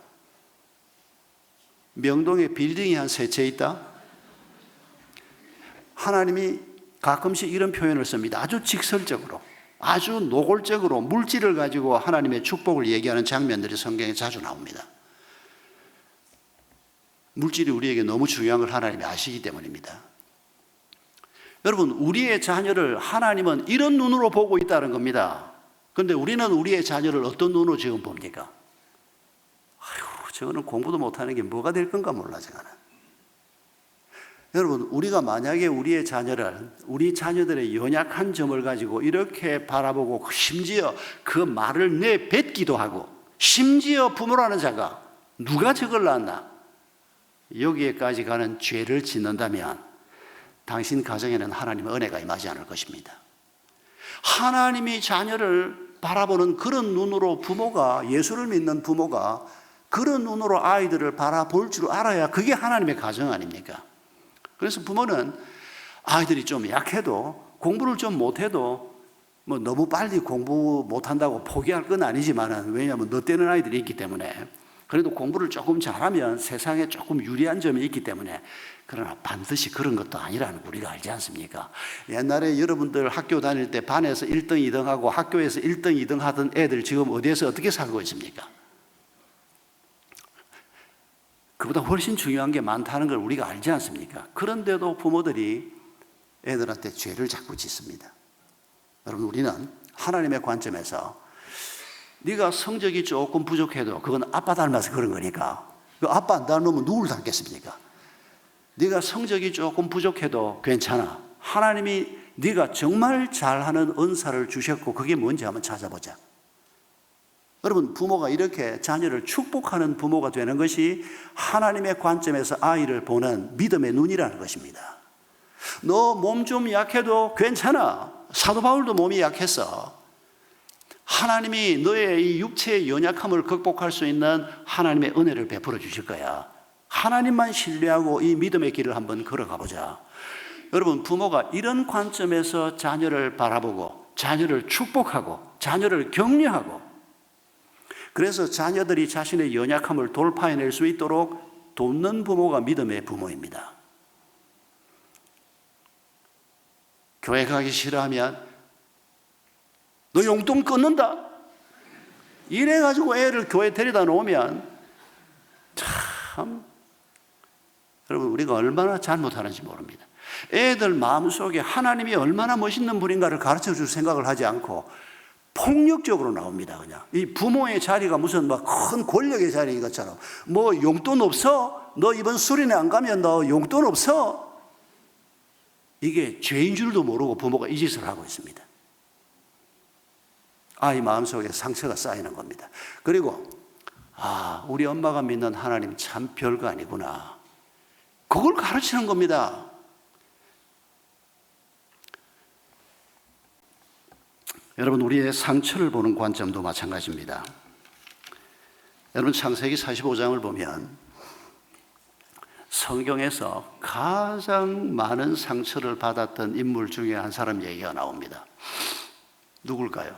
D: 명동에 빌딩이 한 3채 있다? 하나님이 가끔씩 이런 표현을 씁니다. 아주 직설적으로, 아주 노골적으로 물질을 가지고 하나님의 축복을 얘기하는 장면들이 성경에 자주 나옵니다. 물질이 우리에게 너무 중요한 걸 하나님이 아시기 때문입니다. 여러분, 우리의 자녀를 하나님은 이런 눈으로 보고 있다는 겁니다. 그런데 우리는 우리의 자녀를 어떤 눈으로 지금 봅니까? 아휴, 저거는 공부도 못하는 게 뭐가 될 건가 몰라, 저거는. 여러분, 우리가 만약에 우리의 자녀를, 우리 자녀들의 연약한 점을 가지고 이렇게 바라보고 심지어 그 말을 내뱉기도 하고, 심지어 부모라는 자가 누가 저걸 낳았나? 여기에까지 가는 죄를 짓는다면 당신 가정에는 하나님의 은혜가 임하지 않을 것입니다. 하나님이 자녀를 바라보는 그런 눈으로 부모가, 예수를 믿는 부모가 그런 눈으로 아이들을 바라볼 줄 알아야 그게 하나님의 가정 아닙니까? 그래서 부모는 아이들이 좀 약해도, 공부를 좀 못해도 뭐 너무 빨리 공부 못한다고 포기할 건 아니지만, 왜냐하면 너때는 아이들이 있기 때문에, 그래도 공부를 조금 잘하면 세상에 조금 유리한 점이 있기 때문에, 그러나 반드시 그런 것도 아니라는 거 우리가 알지 않습니까? 옛날에 여러분들 학교 다닐 때 반에서 1등, 2등 하고 학교에서 1등, 2등 하던 애들 지금 어디에서 어떻게 살고 있습니까? 그보다 훨씬 중요한 게 많다는 걸 우리가 알지 않습니까? 그런데도 부모들이 애들한테 죄를 자꾸 짓습니다. 여러분, 우리는 하나님의 관점에서 네가 성적이 조금 부족해도 그건 아빠 닮아서 그런 거니까, 그 아빠 안 닮으면 누굴 닮겠습니까? 네가 성적이 조금 부족해도 괜찮아. 하나님이 네가 정말 잘하는 은사를 주셨고 그게 뭔지 한번 찾아보자. 여러분, 부모가 이렇게 자녀를 축복하는 부모가 되는 것이 하나님의 관점에서 아이를 보는 믿음의 눈이라는 것입니다. 너 몸 좀 약해도 괜찮아. 사도 바울도 몸이 약했어. 하나님이 너의 이 육체의 연약함을 극복할 수 있는 하나님의 은혜를 베풀어 주실 거야. 하나님만 신뢰하고 이 믿음의 길을 한번 걸어가 보자. 여러분, 부모가 이런 관점에서 자녀를 바라보고 자녀를 축복하고 자녀를 격려하고, 그래서 자녀들이 자신의 연약함을 돌파해낼 수 있도록 돕는 부모가 믿음의 부모입니다. 교회 가기 싫어하면 너 용돈 끊는다, 이래가지고 애를 교회 데려다 놓으면 참, 여러분, 우리가 얼마나 잘못하는지 모릅니다. 애들 마음속에 하나님이 얼마나 멋있는 분인가를 가르쳐줄 생각을 하지 않고 폭력적으로 나옵니다. 그냥 이 부모의 자리가 무슨 막 큰 권력의 자리인 것처럼, 뭐 용돈 없어? 너 이번 수련회 안 가면 너 용돈 없어? 이게 죄인 줄도 모르고 부모가 이 짓을 하고 있습니다. 아이 마음속에 상처가 쌓이는 겁니다. 그리고 우리 엄마가 믿는 하나님 참 별거 아니구나, 그걸 가르치는 겁니다. 여러분, 우리의 상처를 보는 관점도 마찬가지입니다. 여러분, 창세기 45장을 보면 성경에서 가장 많은 상처를 받았던 인물 중에 한 사람 얘기가 나옵니다. 누굴까요?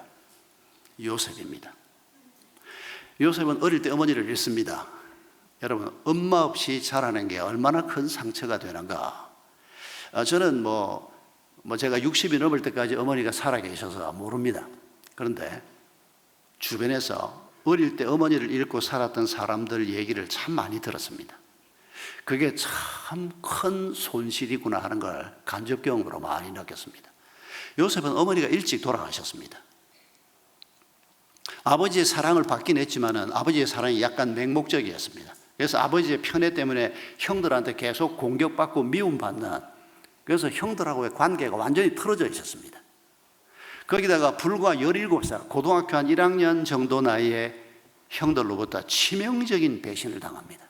D: 요셉입니다. 요셉은 어릴 때 어머니를 잃습니다. 여러분, 엄마 없이 자라는 게 얼마나 큰 상처가 되는가. 저는 제가 60이 넘을 때까지 어머니가 살아계셔서 모릅니다. 그런데 주변에서 어릴 때 어머니를 잃고 살았던 사람들 얘기를 참 많이 들었습니다. 그게 참 큰 손실이구나 하는 걸 간접 경험으로 많이 느꼈습니다. 요셉은 어머니가 일찍 돌아가셨습니다. 아버지의 사랑을 받긴 했지만 아버지의 사랑이 약간 맹목적이었습니다. 그래서 아버지의 편애 때문에 형들한테 계속 공격받고 미움받는, 그래서 형들하고의 관계가 완전히 틀어져 있었습니다. 거기다가 불과 17살, 고등학교 한 1학년 정도 나이에 형들로부터 치명적인 배신을 당합니다.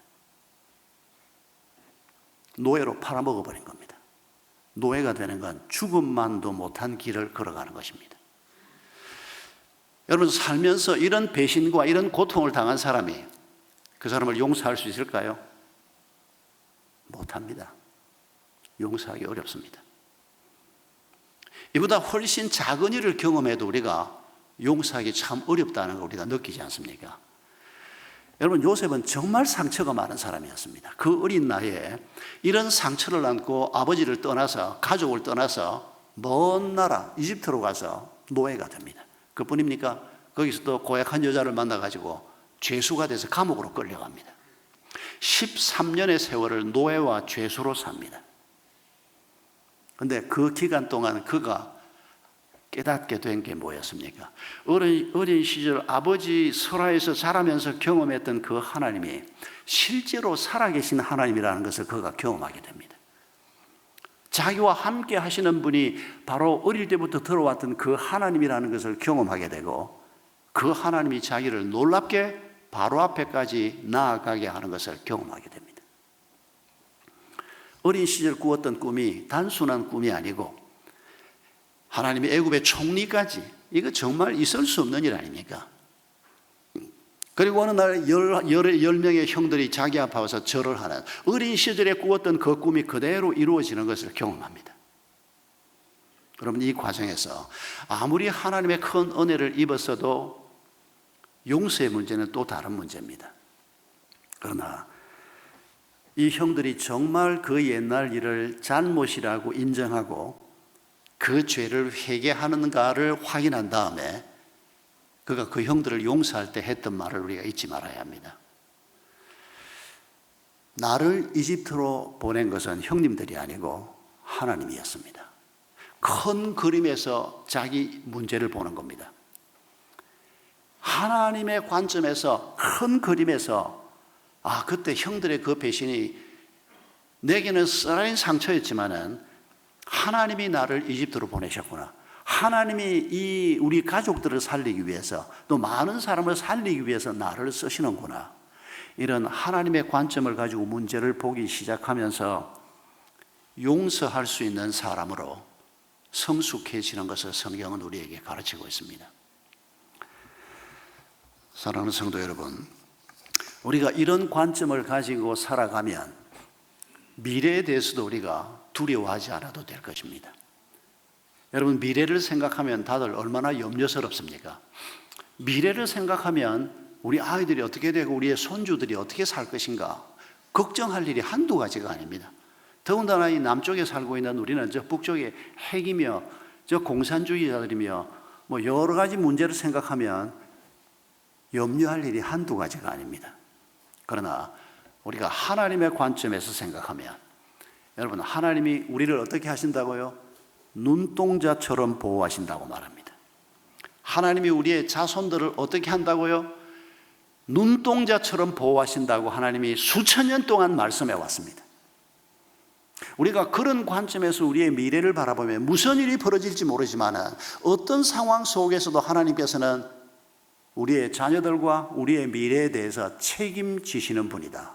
D: 노예로 팔아먹어버린 겁니다. 노예가 되는 건 죽음만도 못한 길을 걸어가는 것입니다. 여러분, 살면서 이런 배신과 이런 고통을 당한 사람이 그 사람을 용서할 수 있을까요? 못합니다. 용서하기 어렵습니다. 이보다 훨씬 작은 일을 경험해도 우리가 용서하기 참 어렵다는 걸 우리가 느끼지 않습니까? 여러분, 요셉은 정말 상처가 많은 사람이었습니다. 그 어린 나이에 이런 상처를 안고 아버지를 떠나서, 가족을 떠나서 먼 나라 이집트로 가서 노예가 됩니다. 그뿐입니까? 거기서 또 고약한 여자를 만나가지고 죄수가 돼서 감옥으로 끌려갑니다. 13년의 세월을 노예와 죄수로 삽니다. 그런데 그 기간 동안 그가 깨닫게 된 게 뭐였습니까? 어린 시절 아버지 설화에서 자라면서 경험했던 그 하나님이 실제로 살아계신 하나님이라는 것을 그가 경험하게 됩니다. 자기와 함께 하시는 분이 바로 어릴 때부터 들어왔던 그 하나님이라는 것을 경험하게 되고, 그 하나님이 자기를 놀랍게 바로 앞에까지 나아가게 하는 것을 경험하게 됩니다. 어린 시절 꾸었던 꿈이 단순한 꿈이 아니고 하나님이 애굽의 총리까지, 이거 정말 있을 수 없는 일 아닙니까? 그리고 어느 날 10명의 형들이 자기 앞에 와서 절을 하는, 어린 시절에 꾸었던 그 꿈이 그대로 이루어지는 것을 경험합니다. 여러분, 이 과정에서 아무리 하나님의 큰 은혜를 입었어도 용서의 문제는 또 다른 문제입니다. 그러나 이 형들이 정말 그 옛날 일을 잘못이라고 인정하고 그 죄를 회개하는가를 확인한 다음에 그가 그 형들을 용서할 때 했던 말을 우리가 잊지 말아야 합니다. 나를 이집트로 보낸 것은 형님들이 아니고 하나님이었습니다. 큰 그림에서 자기 문제를 보는 겁니다. 하나님의 관점에서, 큰 그림에서, 그때 형들의 그 배신이 내게는 쓰라린 상처였지만은 하나님이 나를 이집트로 보내셨구나. 하나님이 우리 가족들을 살리기 위해서, 또 많은 사람을 살리기 위해서 나를 쓰시는구나. 이런 하나님의 관점을 가지고 문제를 보기 시작하면서 용서할 수 있는 사람으로 성숙해지는 것을 성경은 우리에게 가르치고 있습니다. 사랑하는 성도 여러분, 우리가 이런 관점을 가지고 살아가면 미래에 대해서도 우리가 두려워하지 않아도 될 것입니다. 여러분, 미래를 생각하면 다들 얼마나 염려스럽습니까? 미래를 생각하면 우리 아이들이 어떻게 되고 우리의 손주들이 어떻게 살 것인가 걱정할 일이 한두 가지가 아닙니다. 더군다나 이 남쪽에 살고 있는 우리는 저 북쪽에 핵이며 저 공산주의자들이며 뭐 여러 가지 문제를 생각하면 염려할 일이 한두 가지가 아닙니다. 그러나 우리가 하나님의 관점에서 생각하면, 여러분, 하나님이 우리를 어떻게 하신다고요? 눈동자처럼 보호하신다고 말합니다. 하나님이 우리의 자손들을 어떻게 한다고요? 눈동자처럼 보호하신다고 하나님이 수천 년 동안 말씀해 왔습니다. 우리가 그런 관점에서 우리의 미래를 바라보면 무슨 일이 벌어질지 모르지만 어떤 상황 속에서도 하나님께서는 우리의 자녀들과 우리의 미래에 대해서 책임지시는 분이다.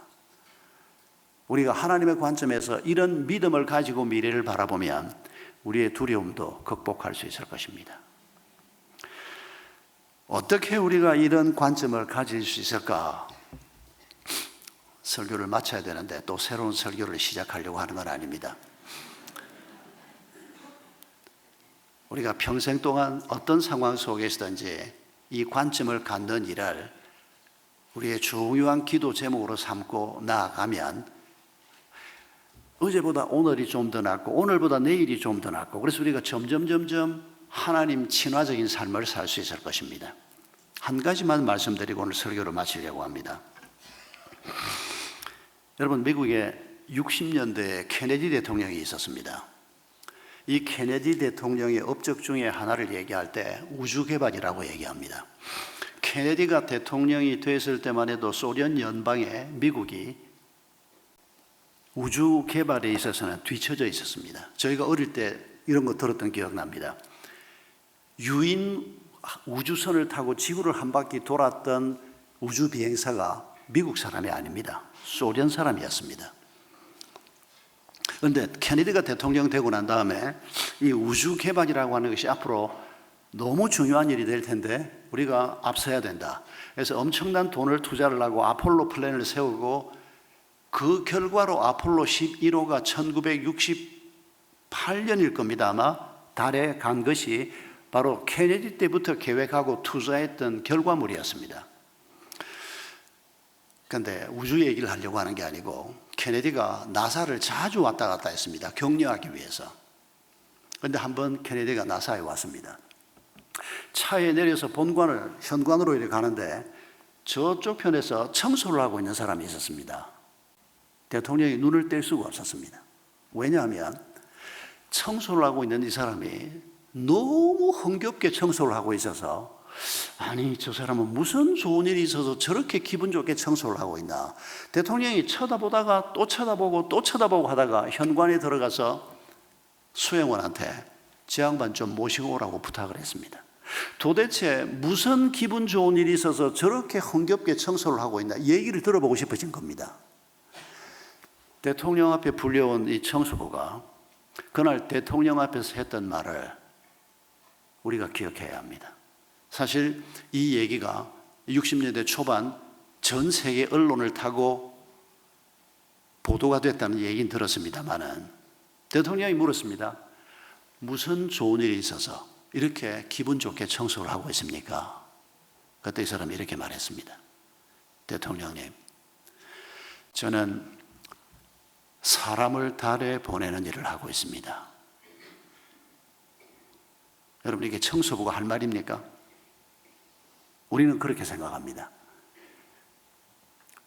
D: 우리가 하나님의 관점에서 이런 믿음을 가지고 미래를 바라보면 우리의 두려움도 극복할 수 있을 것입니다. 어떻게 우리가 이런 관점을 가질 수 있을까? 설교를 마쳐야 되는데 또 새로운 설교를 시작하려고 하는 건 아닙니다. 우리가 평생 동안 어떤 상황 속에서든지 이 관점을 갖는 일을 우리의 중요한 기도 제목으로 삼고 나아가면 어제보다 오늘이 좀 더 낫고 오늘보다 내일이 좀 더 낫고, 그래서 우리가 점점 하나님 친화적인 삶을 살 수 있을 것입니다. 한 가지만 말씀드리고 오늘 설교를 마치려고 합니다. 여러분, 미국에 60년대에 케네디 대통령이 있었습니다. 이 케네디 대통령의 업적 중에 하나를 얘기할 때 우주개발이라고 얘기합니다. 케네디가 대통령이 됐을 때만 해도 소련 연방에 미국이 우주 개발에 있어서는 뒤처져 있었습니다. 저희가 어릴 때 이런 거 들었던 기억납니다. 유인 우주선을 타고 지구를 한 바퀴 돌았던 우주 비행사가 미국 사람이 아닙니다. 소련 사람이었습니다. 그런데 케네디가 대통령 되고 난 다음에 이 우주 개발이라고 하는 것이 앞으로 너무 중요한 일이 될 텐데 우리가 앞서야 된다. 그래서 엄청난 돈을 투자를 하고 아폴로 플랜을 세우고, 그 결과로 아폴로 11호가 1968년일 겁니다. 아마 달에 간 것이 바로 케네디 때부터 계획하고 투자했던 결과물이었습니다. 그런데 우주 얘기를 하려고 하는 게 아니고 케네디가 나사를 자주 왔다 갔다 했습니다. 격려하기 위해서. 그런데 한번 케네디가 나사에 왔습니다. 차에 내려서 현관으로 이렇게 가는데 저쪽 편에서 청소를 하고 있는 사람이 있었습니다. 대통령이 눈을 뗄 수가 없었습니다. 왜냐하면 청소를 하고 있는 이 사람이 너무 흥겹게 청소를 하고 있어서 아니 저 사람은 무슨 좋은 일이 있어서 저렇게 기분 좋게 청소를 하고 있나. 대통령이 쳐다보다가 또 쳐다보고 또 쳐다보고 하다가 현관에 들어가서 수행원한테 저 양반 좀 모시고 오라고 부탁을 했습니다. 도대체 무슨 기분 좋은 일이 있어서 저렇게 흥겹게 청소를 하고 있나 얘기를 들어보고 싶어진 겁니다. 대통령 앞에 불려온 이 청소부가 그날 대통령 앞에서 했던 말을 우리가 기억해야 합니다. 사실 이 얘기가 60년대 초반 전 세계 언론을 타고 보도가 됐다는 얘기는 들었습니다마는 대통령이 물었습니다. 무슨 좋은 일이 있어서 이렇게 기분 좋게 청소를 하고 있습니까? 그때 이 사람이 이렇게 말했습니다. 대통령님, 저는 사람을 달에 보내는 일을 하고 있습니다. 여러분 이게 청소부가 할 말입니까? 우리는 그렇게 생각합니다.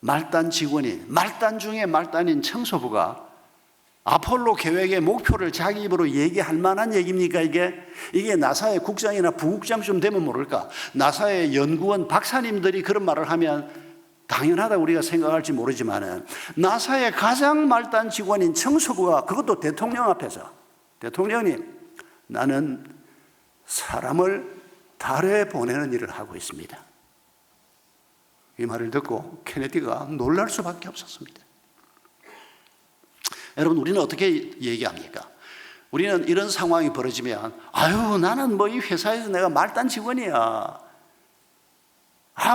D: 말단 중에 말단인 청소부가 아폴로 계획의 목표를 자기 입으로 얘기할 만한 얘기입니까 이게 나사의 국장이나 부국장쯤 되면 모를까. 나사의 연구원 박사님들이 그런 말을 하면 당연하다고 우리가 생각할지 모르지만 나사의 가장 말단 직원인 청소부가 그것도 대통령 앞에서 대통령님 나는 사람을 달에 보내는 일을 하고 있습니다. 이 말을 듣고 케네디가 놀랄 수밖에 없었습니다. 여러분 우리는 어떻게 얘기합니까? 우리는 이런 상황이 벌어지면 아유 나는 뭐 이 회사에서 내가 말단 직원이야.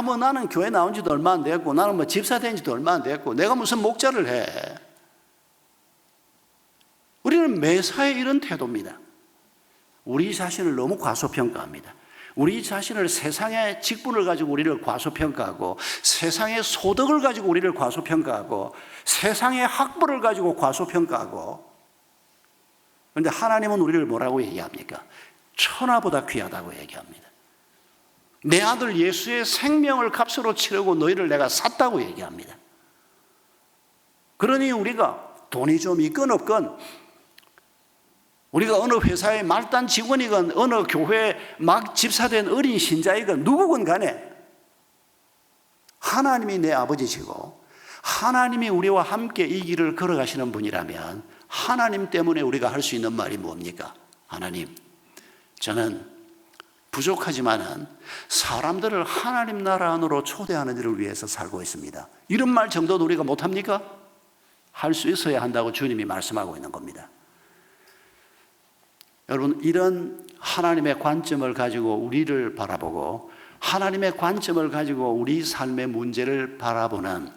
D: 뭐 나는 교회 나온 지도 얼마 안 됐고 나는 뭐 집사 된 지도 얼마 안 됐고 내가 무슨 목자를 해. 우리는 매사에 이런 태도입니다. 우리 자신을 너무 과소평가합니다. 우리 자신을 세상의 직분을 가지고 우리를 과소평가하고 세상의 소득을 가지고 우리를 과소평가하고 세상의 학벌을 가지고 과소평가하고 그런데 하나님은 우리를 뭐라고 얘기합니까? 천하보다 귀하다고 얘기합니다. 내 아들 예수의 생명을 값으로 치르고 너희를 내가 샀다고 얘기합니다. 그러니 우리가 돈이 좀 있건 없건 우리가 어느 회사의 말단 직원이건 어느 교회에 막 집사된 어린 신자이건 누구건 간에 하나님이 내 아버지시고 하나님이 우리와 함께 이 길을 걸어가시는 분이라면 하나님 때문에 우리가 할 수 있는 말이 뭡니까? 하나님, 저는 부족하지만은 사람들을 하나님 나라 안으로 초대하는 일을 위해서 살고 있습니다. 이런 말 정도도 우리가 못합니까? 할 수 있어야 한다고 주님이 말씀하고 있는 겁니다. 여러분 이런 하나님의 관점을 가지고 우리를 바라보고 하나님의 관점을 가지고 우리 삶의 문제를 바라보는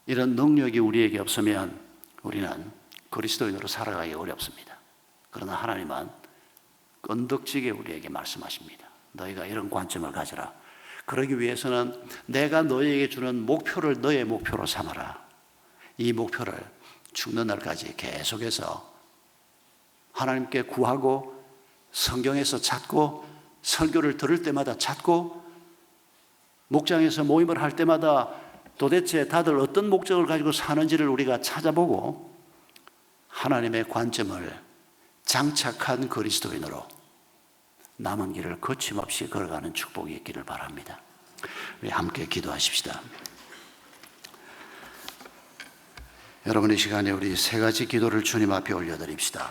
D: 이런 능력이 우리에게 없으면 우리는 그리스도인으로 살아가기 어렵습니다. 그러나 하나님은 건덕지게 우리에게 말씀하십니다. 너희가 이런 관점을 가져라. 그러기 위해서는 내가 너희에게 주는 목표를 너의 목표로 삼아라. 이 목표를 죽는 날까지 계속해서 하나님께 구하고 성경에서 찾고 설교를 들을 때마다 찾고 목장에서 모임을 할 때마다 도대체 다들 어떤 목적을 가지고 사는지를 우리가 찾아보고 하나님의 관점을 장착한 그리스도인으로 남은 길을 거침없이 걸어가는 축복이 있기를 바랍니다. 우리 함께 기도하십시다. 여러분 이 시간에 우리 세 가지 기도를 주님 앞에 올려드립시다.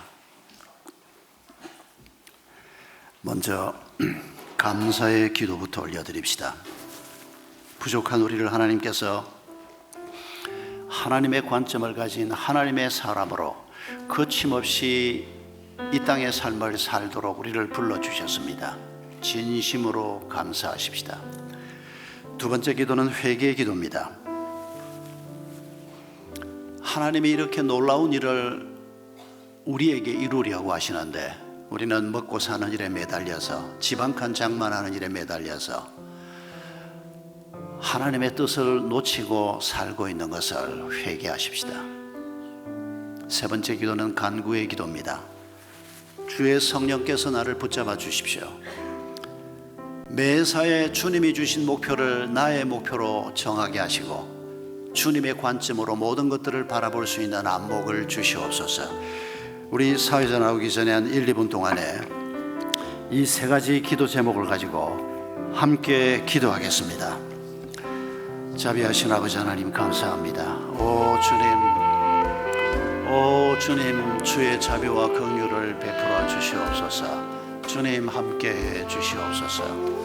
D: 먼저 감사의 기도부터 올려드립시다. 부족한 우리를 하나님께서 하나님의 관점을 가진 하나님의 사람으로 거침없이 이 땅의 삶을 살도록 우리를 불러주셨습니다. 진심으로 감사하십시다. 두 번째 기도는 회개의 기도입니다. 하나님이 이렇게 놀라운 일을 우리에게 이루려고 하시는데 우리는 먹고 사는 일에 매달려서 집 한 칸 장만하는 일에 매달려서 하나님의 뜻을 놓치고 살고 있는 것을 회개하십시다. 세 번째 기도는 간구의 기도입니다. 주의 성령께서 나를 붙잡아 주십시오. 매사에 주님이 주신 목표를 나의 목표로 정하게 하시고 주님의 관점으로 모든 것들을 바라볼 수 있는 안목을 주시옵소서. 우리 사회자 나오기 전에 한 1, 2분 동안에 이 세 가지 기도 제목을 가지고 함께 기도하겠습니다. 자비하신 아버지 하나님 감사합니다. 오 주님, 주의 자비와 긍휼을 베풀어 주시옵소서. 주님 함께해 주시옵소서.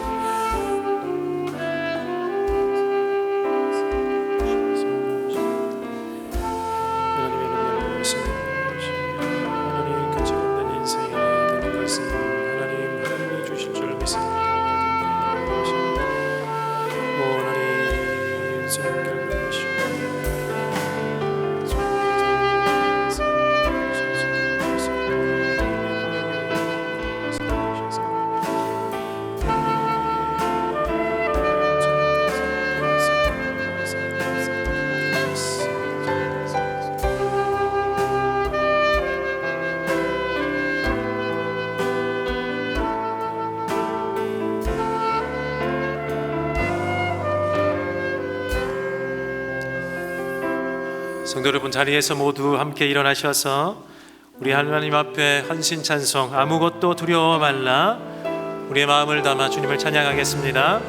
A: 성도 여러분, 자리에서 모두 함께 일어나셔서 우리 하나님 앞에 헌신 찬송 아무것도 두려워 말라, 우리의 마음을 담아 주님을 찬양하겠습니다.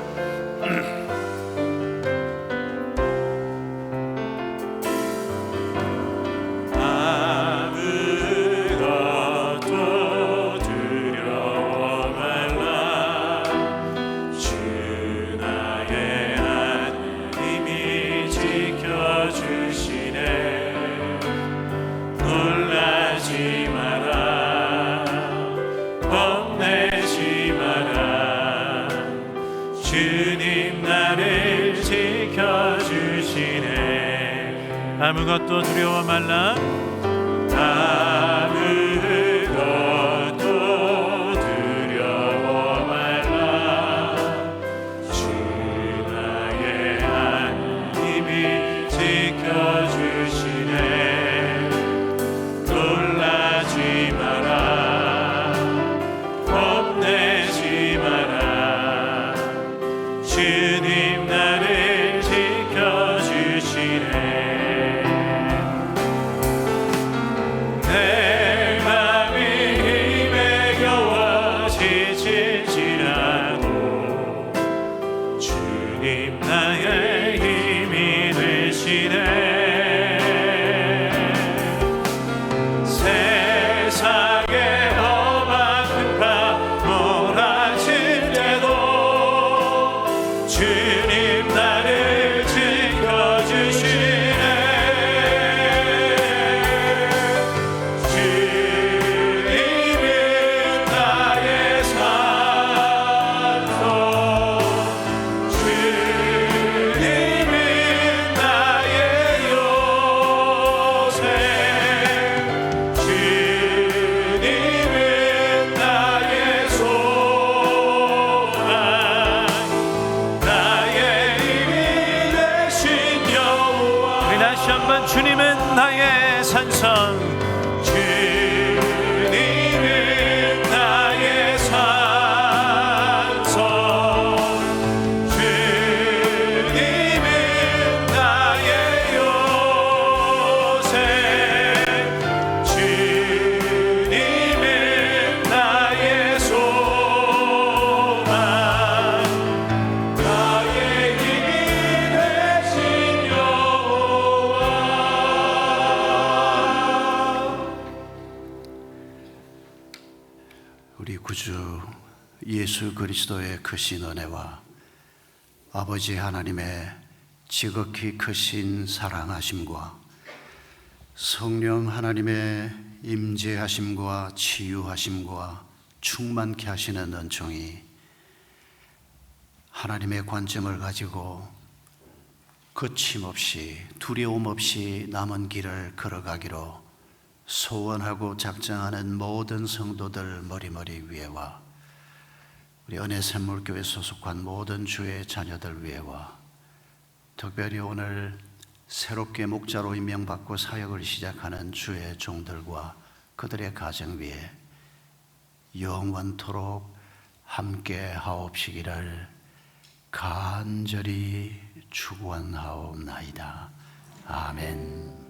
A: 아무것도 두려워 말라. 아무것도 두려워 말라. 주 나의 하나님이 지켜주시네. 놀라지 마라. 겁내지 마라. 주님 나를 지켜주시네. 주님은 나의 산성, 주님은 나의 산성, 주님은 나의 요새, 주님은 나의 소망, 나의 힘이 되신 여호와.
D: 우리 구주 예수 그리스도의 크신 은혜와 아버지 하나님의 지극히 크신 사랑하심과 성령 하나님의 임재하심과 치유하심과 충만케 하시는 은총이 하나님의 관점을 가지고 거침없이 두려움 없이 남은 길을 걸어가기로 소원하고 작정하는 모든 성도들 머리머리 위에와 우리 은혜샘물교회 소속한 모든 주의 자녀들 위에와 특별히 오늘 새롭게 목자로 임명받고 사역을 시작하는 주의 종들과 그들의 가정 위에 영원토록 함께 하옵시기를 간절히 축원하옵나이다. 아멘.